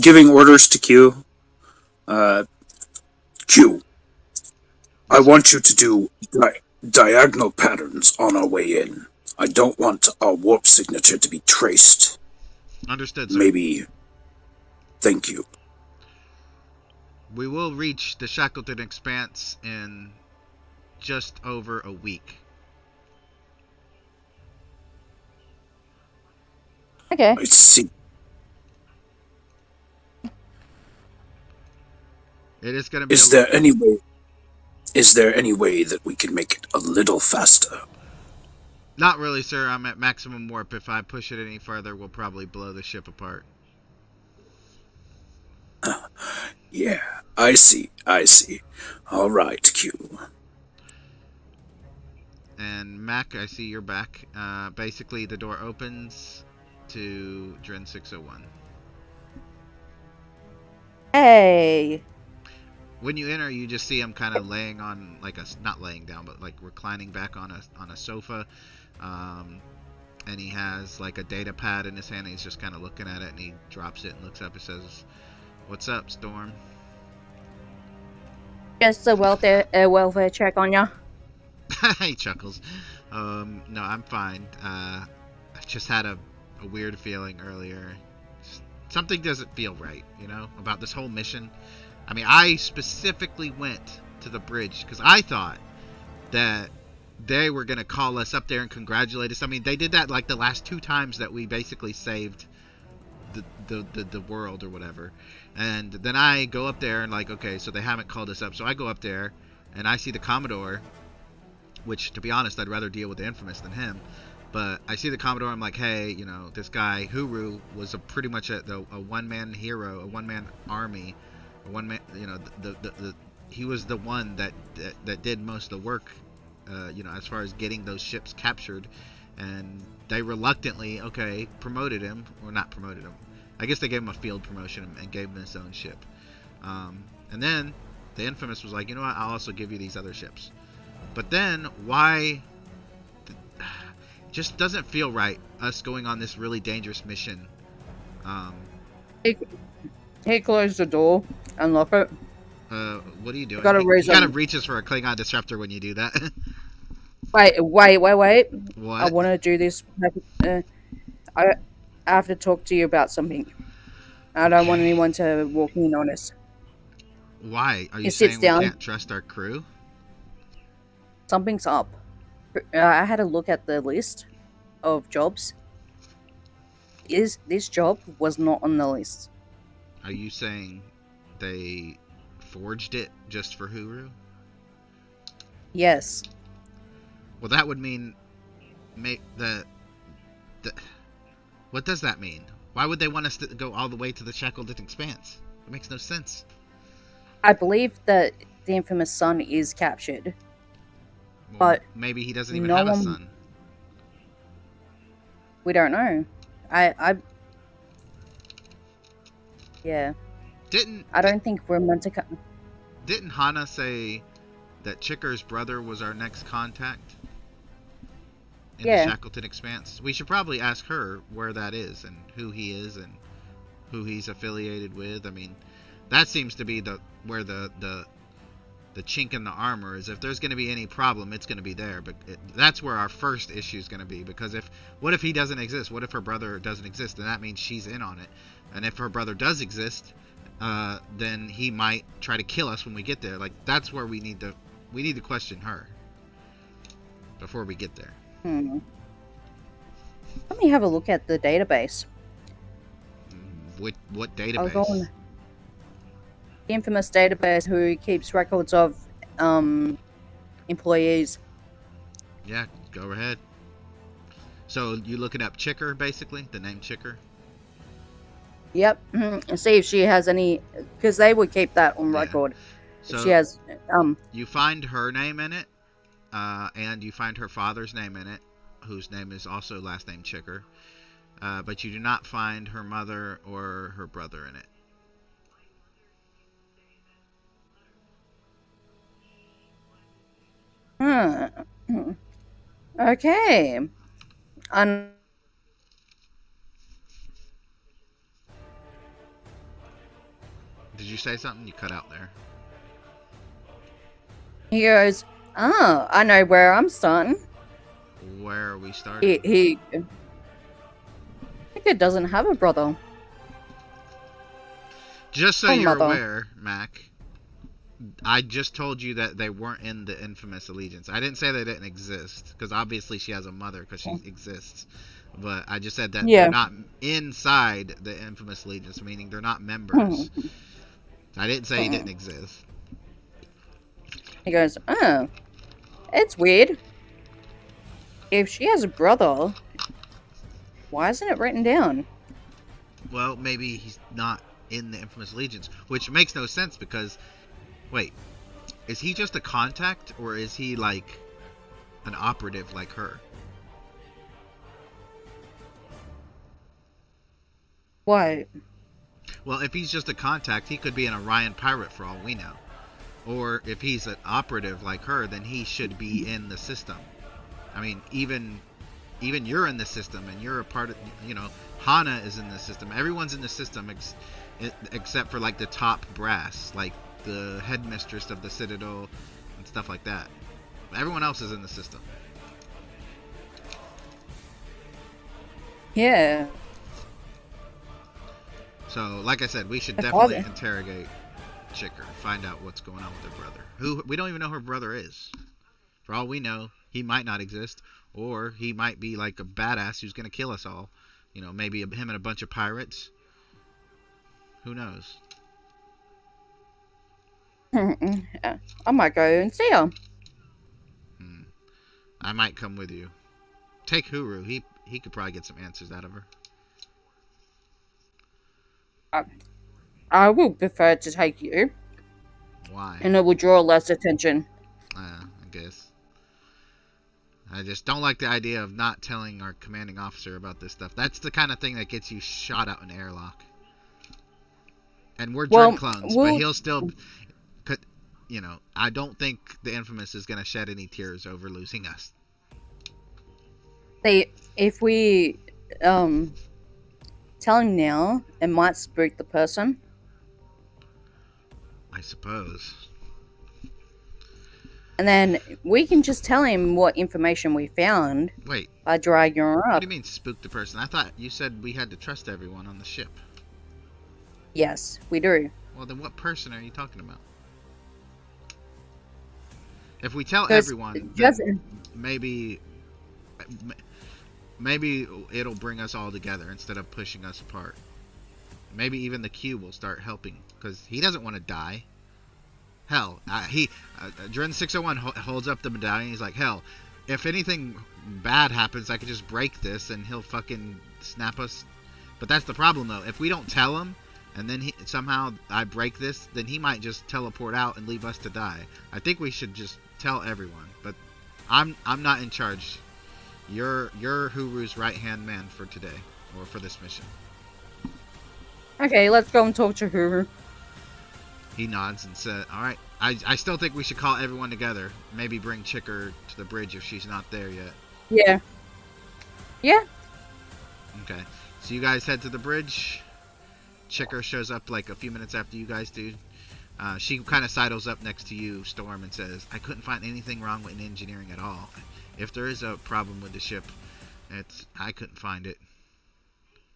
Giving orders to Q. Q. I want you to do diagonal patterns on our way in. I don't want our warp signature to be traced. Understood, sir. Maybe. Thank you. We will reach the Shackleton Expanse in just over a week. Okay. I see. It is going to be. Is there any way that we can make it a little faster? Not really, sir. I'm at maximum warp. If I push it any further, we'll probably blow the ship apart. Yeah, I see. All right, Q. And Mac, I see you're back. Basically, the door opens to Dren 601. Hey, When you enter, you just see him kind of laying on like a not laying down, but like reclining back on a sofa, um, and he has like a data pad in his hand. And he's just kind of looking at it, and he drops it and looks up and says, "What's up, Storm?" just a welfare check on ya. He chuckles. No, I'm fine. I just had a weird feeling earlier. Something doesn't feel right, about this whole mission. I mean, I specifically went to the bridge because I thought that they were going to call us up there and congratulate us. I mean, they did that like the last 2 times that we basically saved the world or whatever. And then I go up there and like, okay, so they haven't called us up. So I go up there and I see the Commodore, which to be honest, I'd rather deal with the Infamous than him. But I see the Commodore, I'm like, hey, this guy, Huru, was pretty much a one-man hero, a one-man army, a one-man, he was the one that did most of the work, as far as getting those ships captured. And they reluctantly, promoted him, or not promoted him. I guess they gave him a field promotion and gave him his own ship. And then the Infamous was like, you know what, I'll also give you these other ships. But then, why... It just doesn't feel right, us going on this really dangerous mission. He closed the door, unlock it. What are you doing? You gotta reach us for a Klingon disruptor when you do that. Wait. What? I want to do this. I have to talk to you about something. I don't want anyone to walk in on us. Why? Are you He saying sits we down. can't trust our crew? Something's up. I had a look at the list of jobs. This job was not on the list? Are you saying they forged it just for Huru? Yes. Well, that would mean what does that mean? Why would they want us to go all the way to the Shackleton Expanse? It makes no sense. I believe that the infamous son is captured. Well, but maybe he doesn't even have a son. We don't know. Yeah. I don't think we're meant to come. Didn't Hana say that Chicker's brother was our next contact in the Shackleton Expanse? We should probably ask her where that is and who he is and who he's affiliated with. I mean, that seems to be where the chink in the armor is. If there's going to be any problem, it's going to be there. But that's where our first issue is going to be. Because what if he doesn't exist? What if her brother doesn't exist? Then that means she's in on it. And if her brother does exist, then he might try to kill us when we get there. Like, that's where we need to question her before we get there. Let me have a look at the database. What database? I'll go on the infamous database who keeps records of employees. Yeah, go ahead. So you looking up Chicker, basically, the name Chicker? Yep, and see if she has any, because they would keep that on record. So if she has. You find her name in it, and you find her father's name in it, whose name is also last name Chicker, but you do not find her mother or her brother in it. Okay. Did you say something? You cut out there. He goes, I know where I'm starting. Where are we starting? He Chicker doesn't have a brother. Just so you're aware, Mac, I just told you that they weren't in the infamous allegiance. I didn't say they didn't exist, because obviously she has a mother because she exists. But I just said that they're not inside the infamous allegiance, meaning they're not members. I didn't say he didn't exist. He goes, oh, it's weird. If she has a brother, why isn't it written down? Well, maybe he's not in the infamous allegiance, which makes no sense because, wait, is he just a contact or is he like an operative like her? What? Well, if he's just a contact, he could be an Orion pirate for all we know. Or if he's an operative like her, then he should be in the system. I mean, even you're in the system, and you're a part of. Hana is in the system. Everyone's in the system except for like the top brass, like the headmistress of the Citadel and stuff like that. Everyone else is in the system. Yeah. So, like I said, we should definitely interrogate Chicker, find out what's going on with her brother. Who we don't even know who her brother is. For all we know, he might not exist, or he might be like a badass who's gonna kill us all. Maybe him and a bunch of pirates. Who knows? I might go and see her. I might come with you. Take Huru. He could probably get some answers out of her. I will prefer to take you. Why? And it will draw less attention. I guess. I just don't like the idea of not telling our commanding officer about this stuff. That's the kind of thing that gets you shot out in an airlock. And we're Dren clones, but he'll still... I don't think the Infamous is going to shed any tears over losing us. If we tell him now, it might spook the person. I suppose. And then we can just tell him what information we found. Wait. By dragging her up. What do you mean spook the person? I thought you said we had to trust everyone on the ship. Yes, we do. Well, then what person are you talking about? If we tell everyone, then maybe it'll bring us all together instead of pushing us apart. Maybe even the Q will start helping, because he doesn't want to die. Hell, Dren 601 holds up the medallion. He's like, hell, if anything bad happens, I could just break this and he'll fucking snap us. But that's the problem, though. If we don't tell him, and then somehow I break this, then he might just teleport out and leave us to die. I think we should just tell everyone. But I'm not in charge. You're Huru's right-hand man for today, or for this mission. Okay, let's go and talk to Huru. He nods and said, alright, I still think we should call everyone together. Maybe bring Chicker to the bridge if she's not there yet. Yeah. Yeah. Okay, so you guys head to the bridge. Chicker shows up like a few minutes after you guys do. She kind of sidles up next to you, Storm, and says, I couldn't find anything wrong with engineering at all. If there is a problem with the ship, I couldn't find it.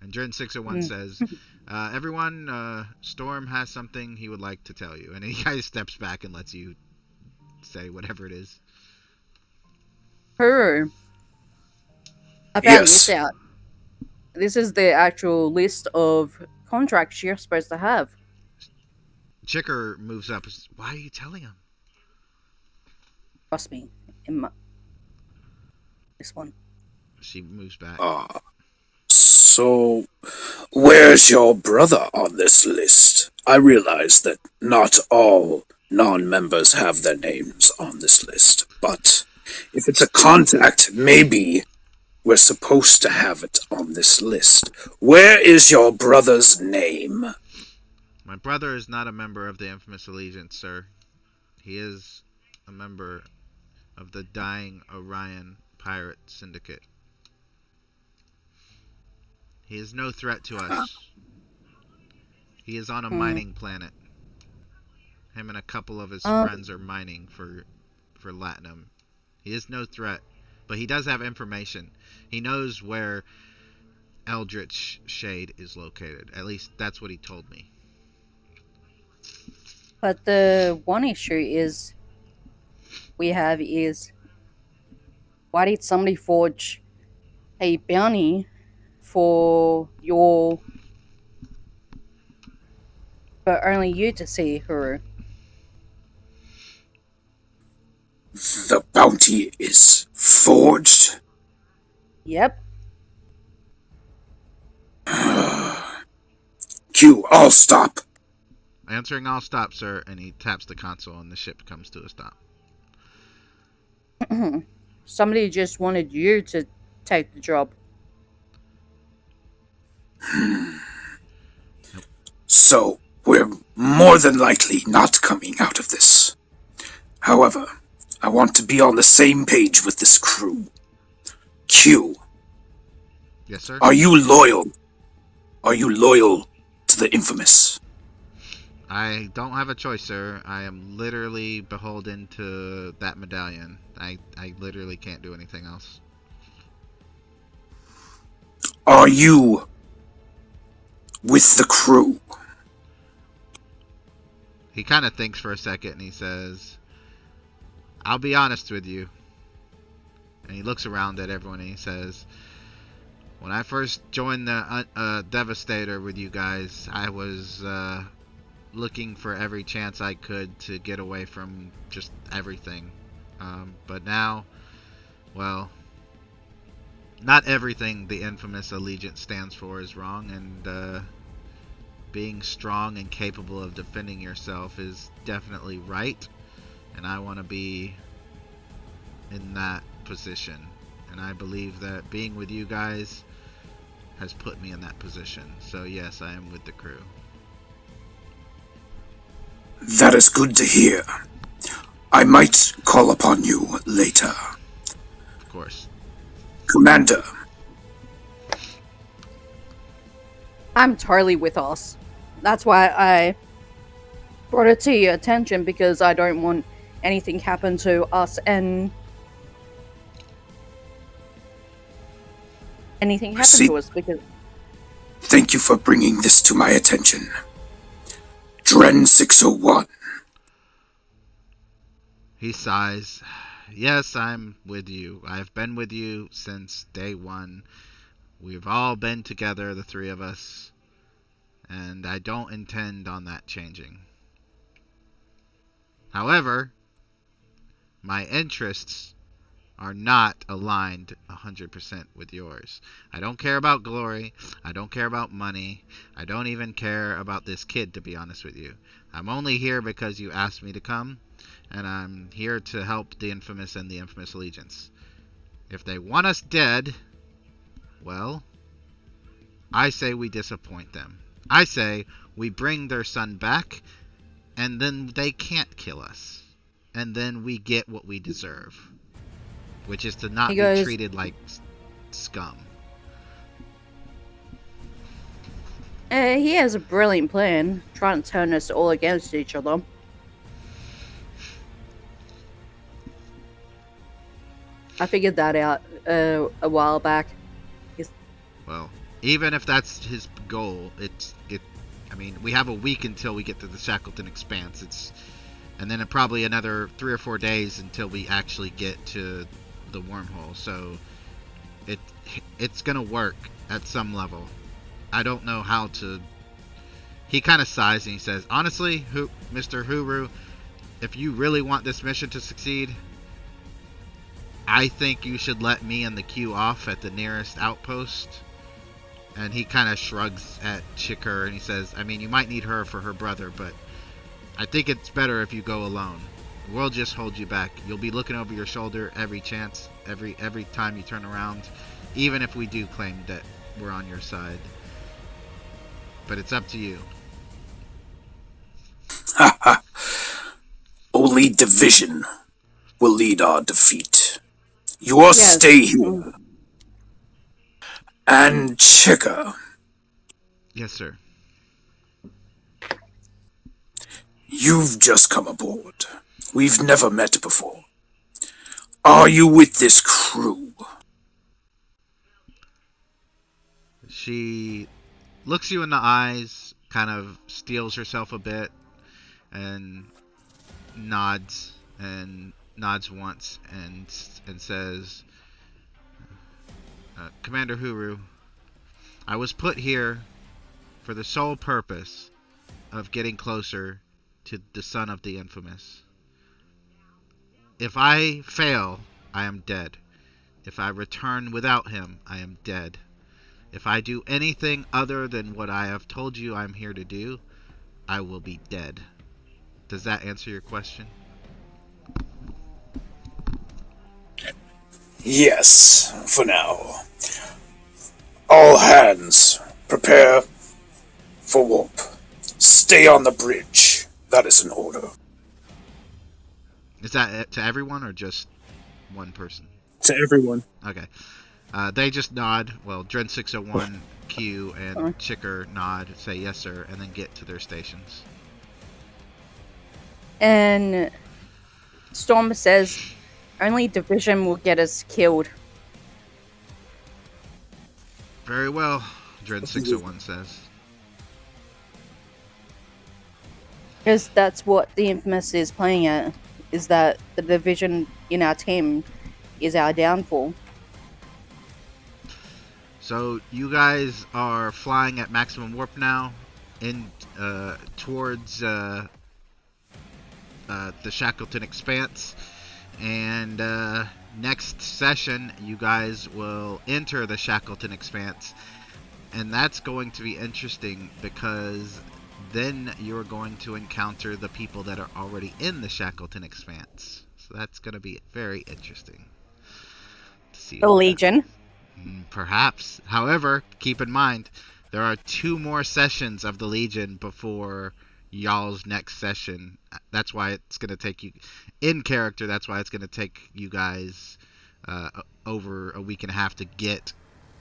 And Dren 601 says, everyone, Storm has something he would like to tell you. And he guys steps back and lets you say whatever it is. Huru. I found this out. This is the actual list of contracts you're supposed to have. Chicker moves up. Why are you telling him? Trust me. This one. She moves back. So, where's your brother on this list? I realize that not all non-members have their names on this list, but if it's a contact, maybe we're supposed to have it on this list. Where is your brother's name? My brother is not a member of the Infamous Allegiance, sir. He is a member of the Dying Orion Pirate Syndicate. He is no threat to us. He is on a mining planet. Him and a couple of his friends are mining for Latinum. He is no threat, but he does have information. He knows where Eldritch Shade is located. At least that's what he told me. But the one issue we have is, why did somebody forge a bounty for only you to see, Huru? The bounty is forged? Yep. Q, I'll stop. Answering all stop, sir, and he taps the console and the ship comes to a stop. Somebody just wanted you to take the job. So, we're more than likely not coming out of this. However, I want to be on the same page with this crew. Q, Yes, sir. are you loyal? Are you loyal to the infamous? I don't have a choice, sir. I am literally beholden to that medallion. I literally can't do anything else. Are you with the crew? He kind of thinks for a second and he says, I'll be honest with you. And he looks around at everyone and he says, when I first joined the Devastator with you guys, I was looking for every chance I could to get away from just everything. But now, well, not everything the infamous allegiance stands for is wrong, and being strong and capable of defending yourself is definitely right, and I want to be in that position. And I believe that being with you guys has put me in that position. So yes, I am with the crew. That is good to hear. I might call upon you later. Of course. Commander. I'm totally with us. That's why I brought it to your attention, because I don't want anything happen to us and anything happen to us, because Thank you for bringing this to my attention. Dren 601. He sighs. Yes, I'm with you. I've been with you since day one. We've all been together, the three of us, and I don't intend on that changing. However, my interests are not aligned 100% with yours. I don't care about glory. I don't care about money. I don't even care about this kid, to be honest with you. I'm only here because you asked me to come, and I'm here to help the infamous and the infamous allegiance. If they want us dead, well, I say we disappoint them. I say we bring their son back, and then they can't kill us. And then we get what we deserve, which is to not be treated like scum. He has a brilliant plan, trying to turn us all against each other. I figured that out a while back. Well, even if that's his goal, I mean, we have a week until we get to the Shackleton Expanse. And then probably another 3 or 4 days until we actually get to the wormhole. So it's gonna work at some level. I don't know how to. He kind of sighs and he says, honestly, Mr. Huru, if you really want this mission to succeed, I think you should let me and the Q off at the nearest outpost. And he kind of shrugs at Chikur and he says, I mean, you might need her for her brother, but I think it's better if you go alone. We'll just hold you back. You'll be looking over your shoulder every chance, every time you turn around, even if we do claim that we're on your side. But it's up to you. Only division will lead our defeat. Your stay here. And Chica. Yes, sir. You've just come aboard. We've never met before. Are you with this crew? She looks you in the eyes, kind of steels herself a bit, and nods once, and says, Commander Huru, I was put here for the sole purpose of getting closer to the son of the infamous. If I fail, I am dead. If I return without him, I am dead. If I do anything other than what I have told you I'm here to do, I will be dead. Does that answer your question? Yes, for now. All hands, prepare for warp. Stay on the bridge. That is an order. Is that to everyone or just one person? To everyone. Okay. They just nod. Well, Dren 601, Q, and Chicker nod, say yes, sir, and then get to their stations. And Storm says, only division will get us killed. Very well, Dren 601 says. Because that's what the Infamous is playing at, is that the division in our team is our downfall. So you guys are flying at maximum warp now, towards the Shackleton Expanse, and next session you guys will enter the Shackleton Expanse, and that's going to be interesting because then you're going to encounter the people that are already in the Shackleton Expanse. So that's going to be very interesting to see. The Legion. Perhaps. However, keep in mind, there are 2 more sessions of the Legion before y'all's next session. That's why it's going to take you, in character, that's why it's going to take you guys over a week and a half to get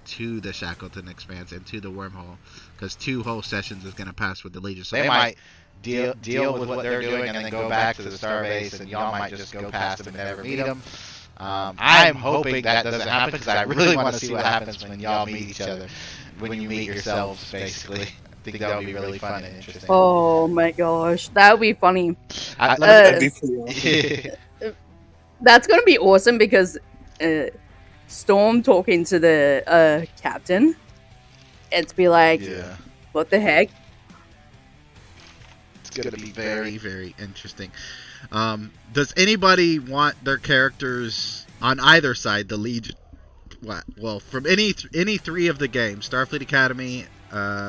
to the Shackleton Expanse and to the wormhole, because 2 whole sessions is going to pass with the Legion. So they might deal with what they're doing and then go back to the starbase, and y'all might just go past them and never meet them. I'm hoping that doesn't happen because I really want to see what happens when y'all meet each other, when you meet yourselves, basically. I think that would be really fun and interesting. Oh my gosh, that would be funny. That'd be pretty awesome. That's going to be awesome because Storm talking to the captain, it's be like, yeah, what the heck? it's going to be very, very interesting. Does anybody want their characters on either side, the Legion? Well, from any 3 of the games, Starfleet Academy,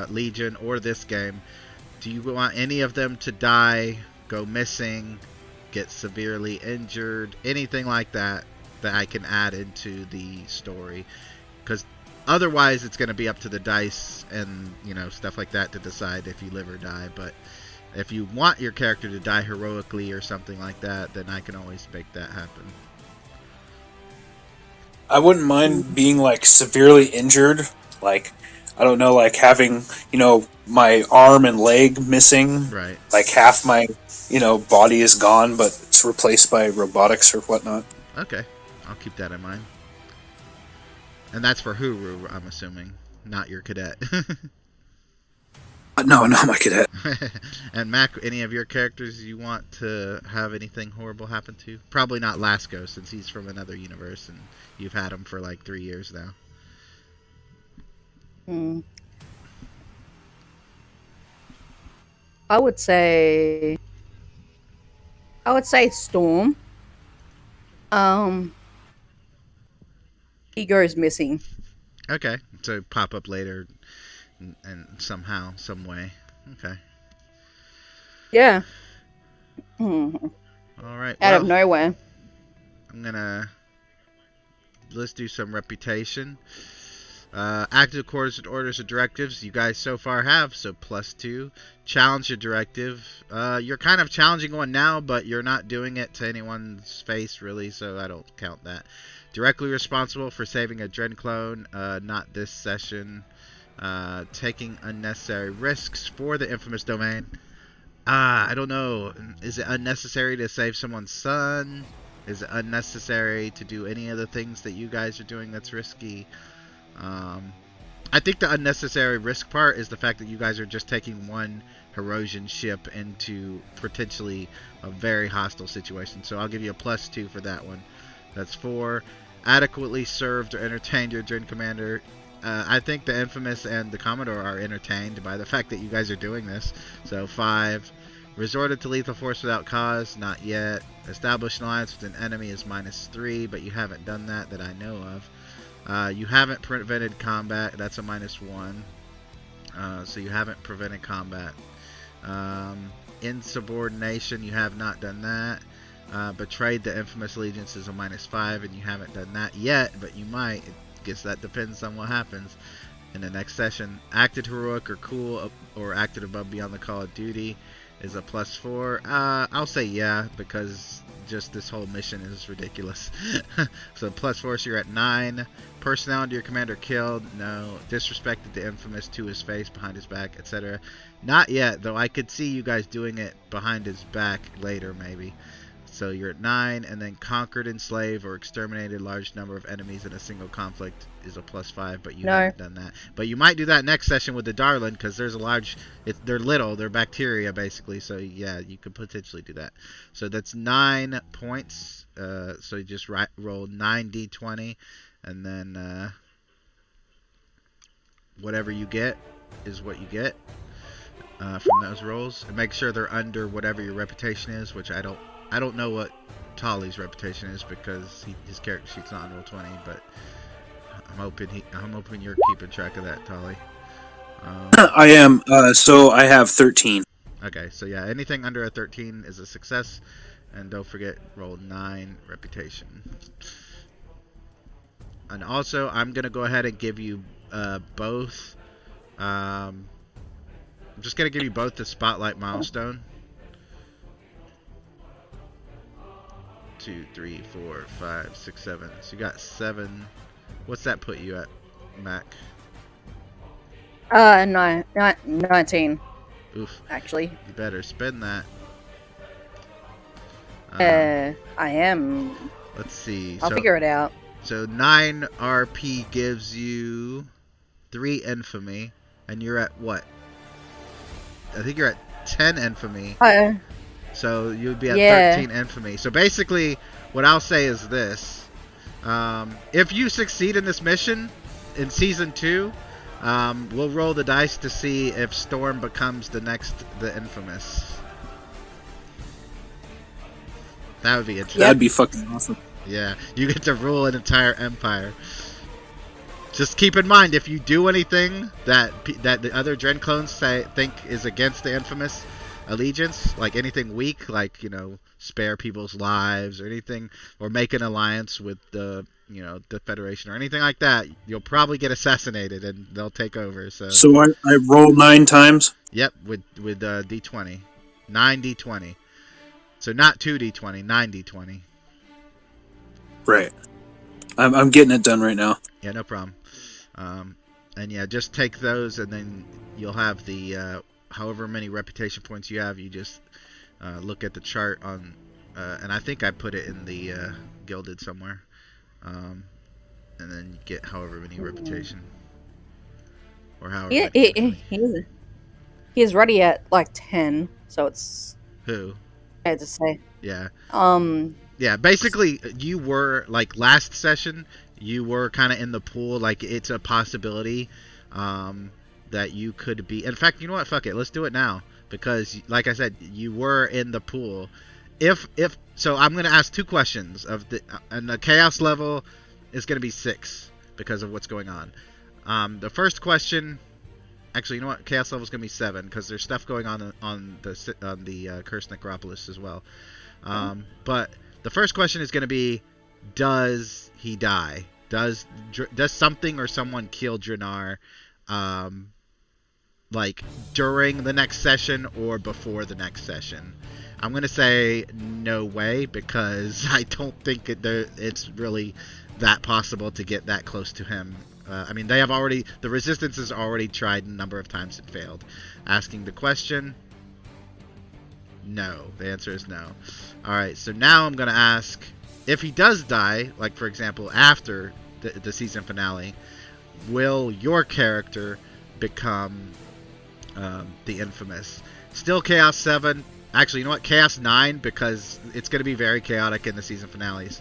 Legion, or this game, do you want any of them to die, go missing, get severely injured, anything like that I can add into the story? Because otherwise it's going to be up to the dice and stuff like that to decide if you live or die. But if you want your character to die heroically or something like that, then I can always make that happen. I wouldn't mind being like severely injured, like I don't know, like having my arm and leg missing, Right. Like half my body is gone, but it's replaced by robotics or whatnot. Okay, I'll keep that in mind. And that's for Huru, I'm assuming, not your cadet. No, not my cadet. And Mac, any of your characters you want to have anything horrible happen to? Probably not Lasco, since he's from another universe and you've had him for like 3 years now. I would say Storm. He goes missing. Okay, so pop up later and somehow, some way. Okay. Yeah. All right. Out of nowhere. Let's do some reputation. Active course and orders and directives you guys so far have, so +2. Challenge your directive. You're kind of challenging one now, but you're not doing it to anyone's face really, so I don't count that. Directly responsible for saving a Dren clone, not this session. Taking unnecessary risks for the infamous domain. I don't know. Is it unnecessary to save someone's son? Is it unnecessary to do any of the things that you guys are doing that's risky? I think the unnecessary risk part is the fact that you guys are just taking one Herosian ship into potentially a very hostile situation. So I'll give you a +2 for that one. That's 4. Adequately served or entertained your Dren commander. I think the Infamous and the Commodore are entertained by the fact that you guys are doing this. So 5. Resorted to lethal force without cause. Not yet. Established an alliance with an enemy is -3, but you haven't done that I know of. You haven't prevented combat. That's a -1. So you haven't prevented combat. Insubordination, you have not done that. Betrayed the infamous allegiance is a -5, and you haven't done that yet, but you might. I guess that depends on what happens. in the next session. Acted heroic or cool or acted above beyond the call of duty is a +4. I'll say yeah, because just this whole mission is ridiculous. So +4, so you're at 9. Personality your commander killed, no. Disrespected the infamous to his face, behind his back, etc. Not yet, though I could see you guys doing it behind his back later, maybe. So you're at 9, and then conquered, enslaved, or exterminated a large number of enemies in a single conflict is a +5, but you haven't done that. But you might do that next session with the Darlin, because there's a large... they're little, they're bacteria, basically, so yeah, you could potentially do that. So that's 9 points, so you just roll 9d20, and then whatever you get is what you get from those rolls. And make sure they're under whatever your reputation is, which I don't know what Tolly's reputation is because his character sheet's not on Roll20, but I'm hoping you're keeping track of that, Tolly. I am. So I have 13. Okay, so yeah, anything under a 13 is a success, and don't forget roll 9 reputation. And also, I'm gonna go ahead and give you both. I'm just gonna give you both the spotlight milestone. 2, 3, 4, 5, 6, 7. So you got 7. What's that put you at, Mac? 19. Oof. Actually. You better spend that. I am. Let's see. I'll figure it out. So 9 RP gives you 3 infamy, and you're at what? I think you're at 10 infamy. So you'd be at 13 infamy. So basically, what I'll say is this. If you succeed in this mission in Season 2, we'll roll the dice to see if Storm becomes the infamous. That would be interesting. That'd be fucking awesome. Yeah, you get to rule an entire empire. Just keep in mind, if you do anything that the other Dren clones think is against the infamous allegiance, like anything weak, like, spare people's lives or anything, or make an alliance with the Federation or anything like that, you'll probably get assassinated and they'll take over. So I roll 9 times? Yep, with D20. 9 D20. So not 2 D20, 9 D20. Right. I'm getting it done right now. Yeah, no problem. And yeah, just take those, and then you'll have the however many reputation points you have. You just look at the chart on, and I think I put it in the Gilded somewhere. And then get however many reputation, or however. He's ready at like 10, so it's. Who? I had to say. Yeah. Yeah, basically, you were, like, last session, you were kind of in the pool, like, it's a possibility that you could be... In fact, you know what? Fuck it. Let's do it now. Because, like I said, you were in the pool. So I'm going to ask 2 questions. And the chaos level is going to be 6 because of what's going on. The first question... Actually, you know what? Chaos level is going to be 7 because there's stuff going on the Cursed Necropolis as well. But... The first question is going to be, does he die? Does something or someone kill Draenor, like, during the next session or before the next session? I'm going to say no way, because I don't think it's really that possible to get that close to him. I mean, the Resistance has already tried a number of times and failed. Asking the question... No. The answer is no. Alright, so now I'm going to ask, if he does die, like for example after the season finale, will your character become the infamous? Still Chaos 7. Actually, you know what? Chaos 9, because it's going to be very chaotic in the season finales.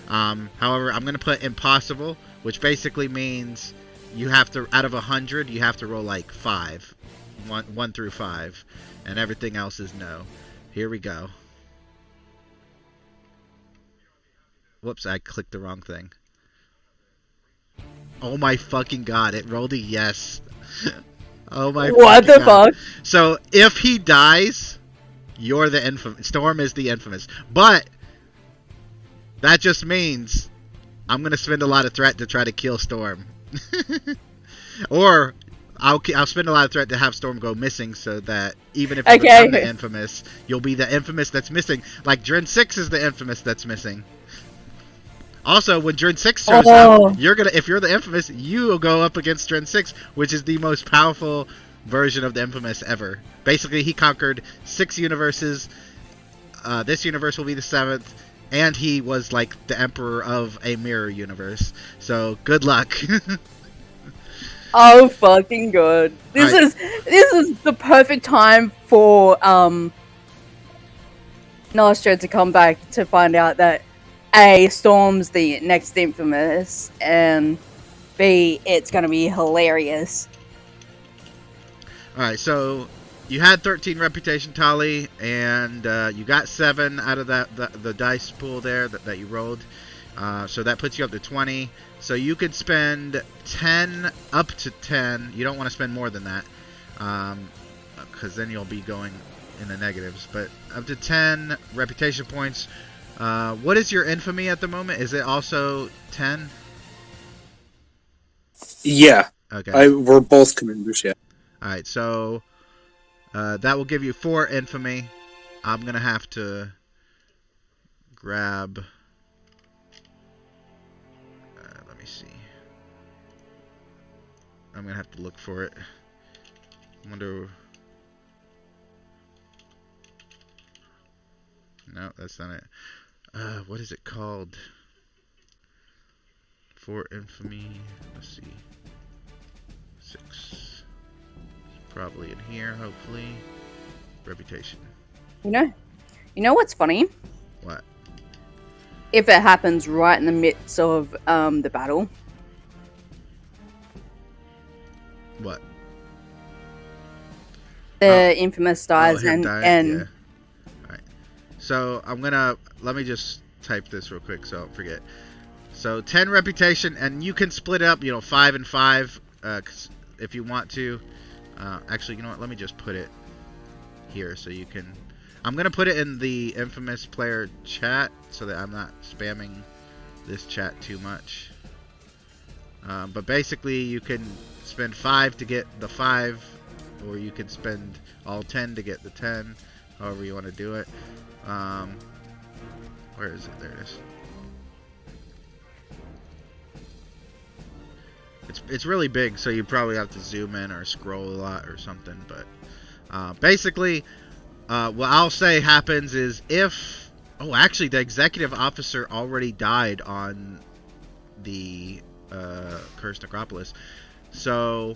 However, I'm going to put impossible, which basically means you have to, out of 100, you have to roll like 5. 1 through 5. And everything else is no. Here we go. Whoops, I clicked the wrong thing. Oh my fucking god, it rolled a yes. Oh my what the god. fuck? So, if he dies, you're the infamous. Storm is the infamous. But, that just means I'm going to spend a lot of threat to try to kill Storm. Or I'll spend a lot of threat to have Storm go missing, so that even if you become the infamous, you'll be the infamous that's missing. Like Dren 6 is the infamous that's missing. Also, when Dren 6 shows up, if you're the infamous, you will go up against Dren 6, which is the most powerful version of the infamous ever. Basically, he conquered 6 universes. This universe will be the 7th, and he was like the emperor of a mirror universe. So good luck. Oh, fucking good. This is the perfect time for Nostra to come back to find out that A, Storm's the next infamous, and B, it's gonna be hilarious. Alright, so you had 13 reputation, Tali, and you got 7 out of the dice pool there that you rolled. So that puts you up to 20. So you could spend 10, up to 10. You don't want to spend more than that, because then you'll be going in the negatives. But up to 10 reputation points. What is your infamy at the moment? Is it also 10? Yeah. Okay. We're both commanders, yeah. Alright, so that will give you 4 infamy. I'm going to have to grab... let me see. I'm going to have to look for it. I wonder... No, that's not it. What is it called? For infamy. Let's see. 6. Probably in here, hopefully. Reputation. You know what's funny? What? If it happens right in the midst of the battle. What? The infamous dies him and dying? Yeah. Alright. So let me just type this real quick so I don't forget. So 10 reputation, and you can split up, 5 and 5, if you want to. Actually, you know what? Let me just put it here so you can... I'm going to put it in the infamous player chat so that I'm not spamming this chat too much. But basically, you can spend 5 to get the 5, or you can spend all 10 to get the 10, however you want to do it. Where is it? There it is. It's really big, so you probably have to zoom in or scroll a lot or something. But basically, what I'll say happens is if... Oh, actually, the executive officer already died on the Cursed Necropolis. So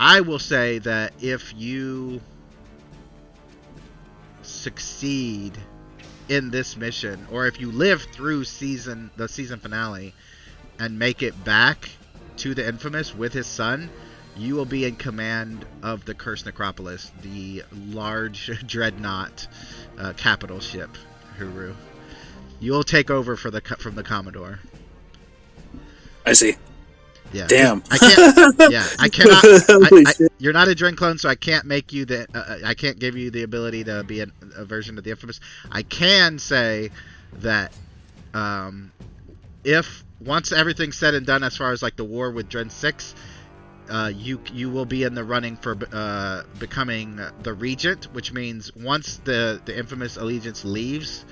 I will say that if you succeed in this mission, or if you live through the season finale and make it back to the infamous with his son, you will be in command of the Cursed Necropolis, the large dreadnought capital ship, Huru. You'll take over from the Commodore. I see. Yeah. Damn. I can't. Yeah, I cannot. You're not a Dren clone, so I can't make you I can't give you the ability to be a version of the infamous. I can say that if once everything's said and done, as far as like the war with Dren 6, you will be in the running for becoming the regent, which means once the infamous allegiance leaves,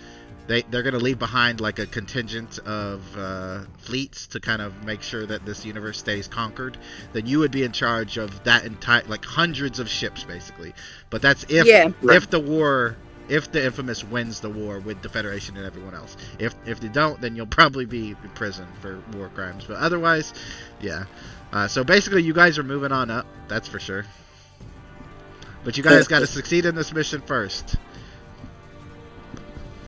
they're going to leave behind like a contingent of fleets to kind of make sure that this universe stays conquered. Then you would be in charge of that entire, like hundreds of ships basically. But that's if the infamous wins the war with the Federation and everyone else. If they don't, then you'll probably be in prison for war crimes. But otherwise, yeah. So basically, you guys are moving on up. That's for sure. But you guys got to succeed in this mission first.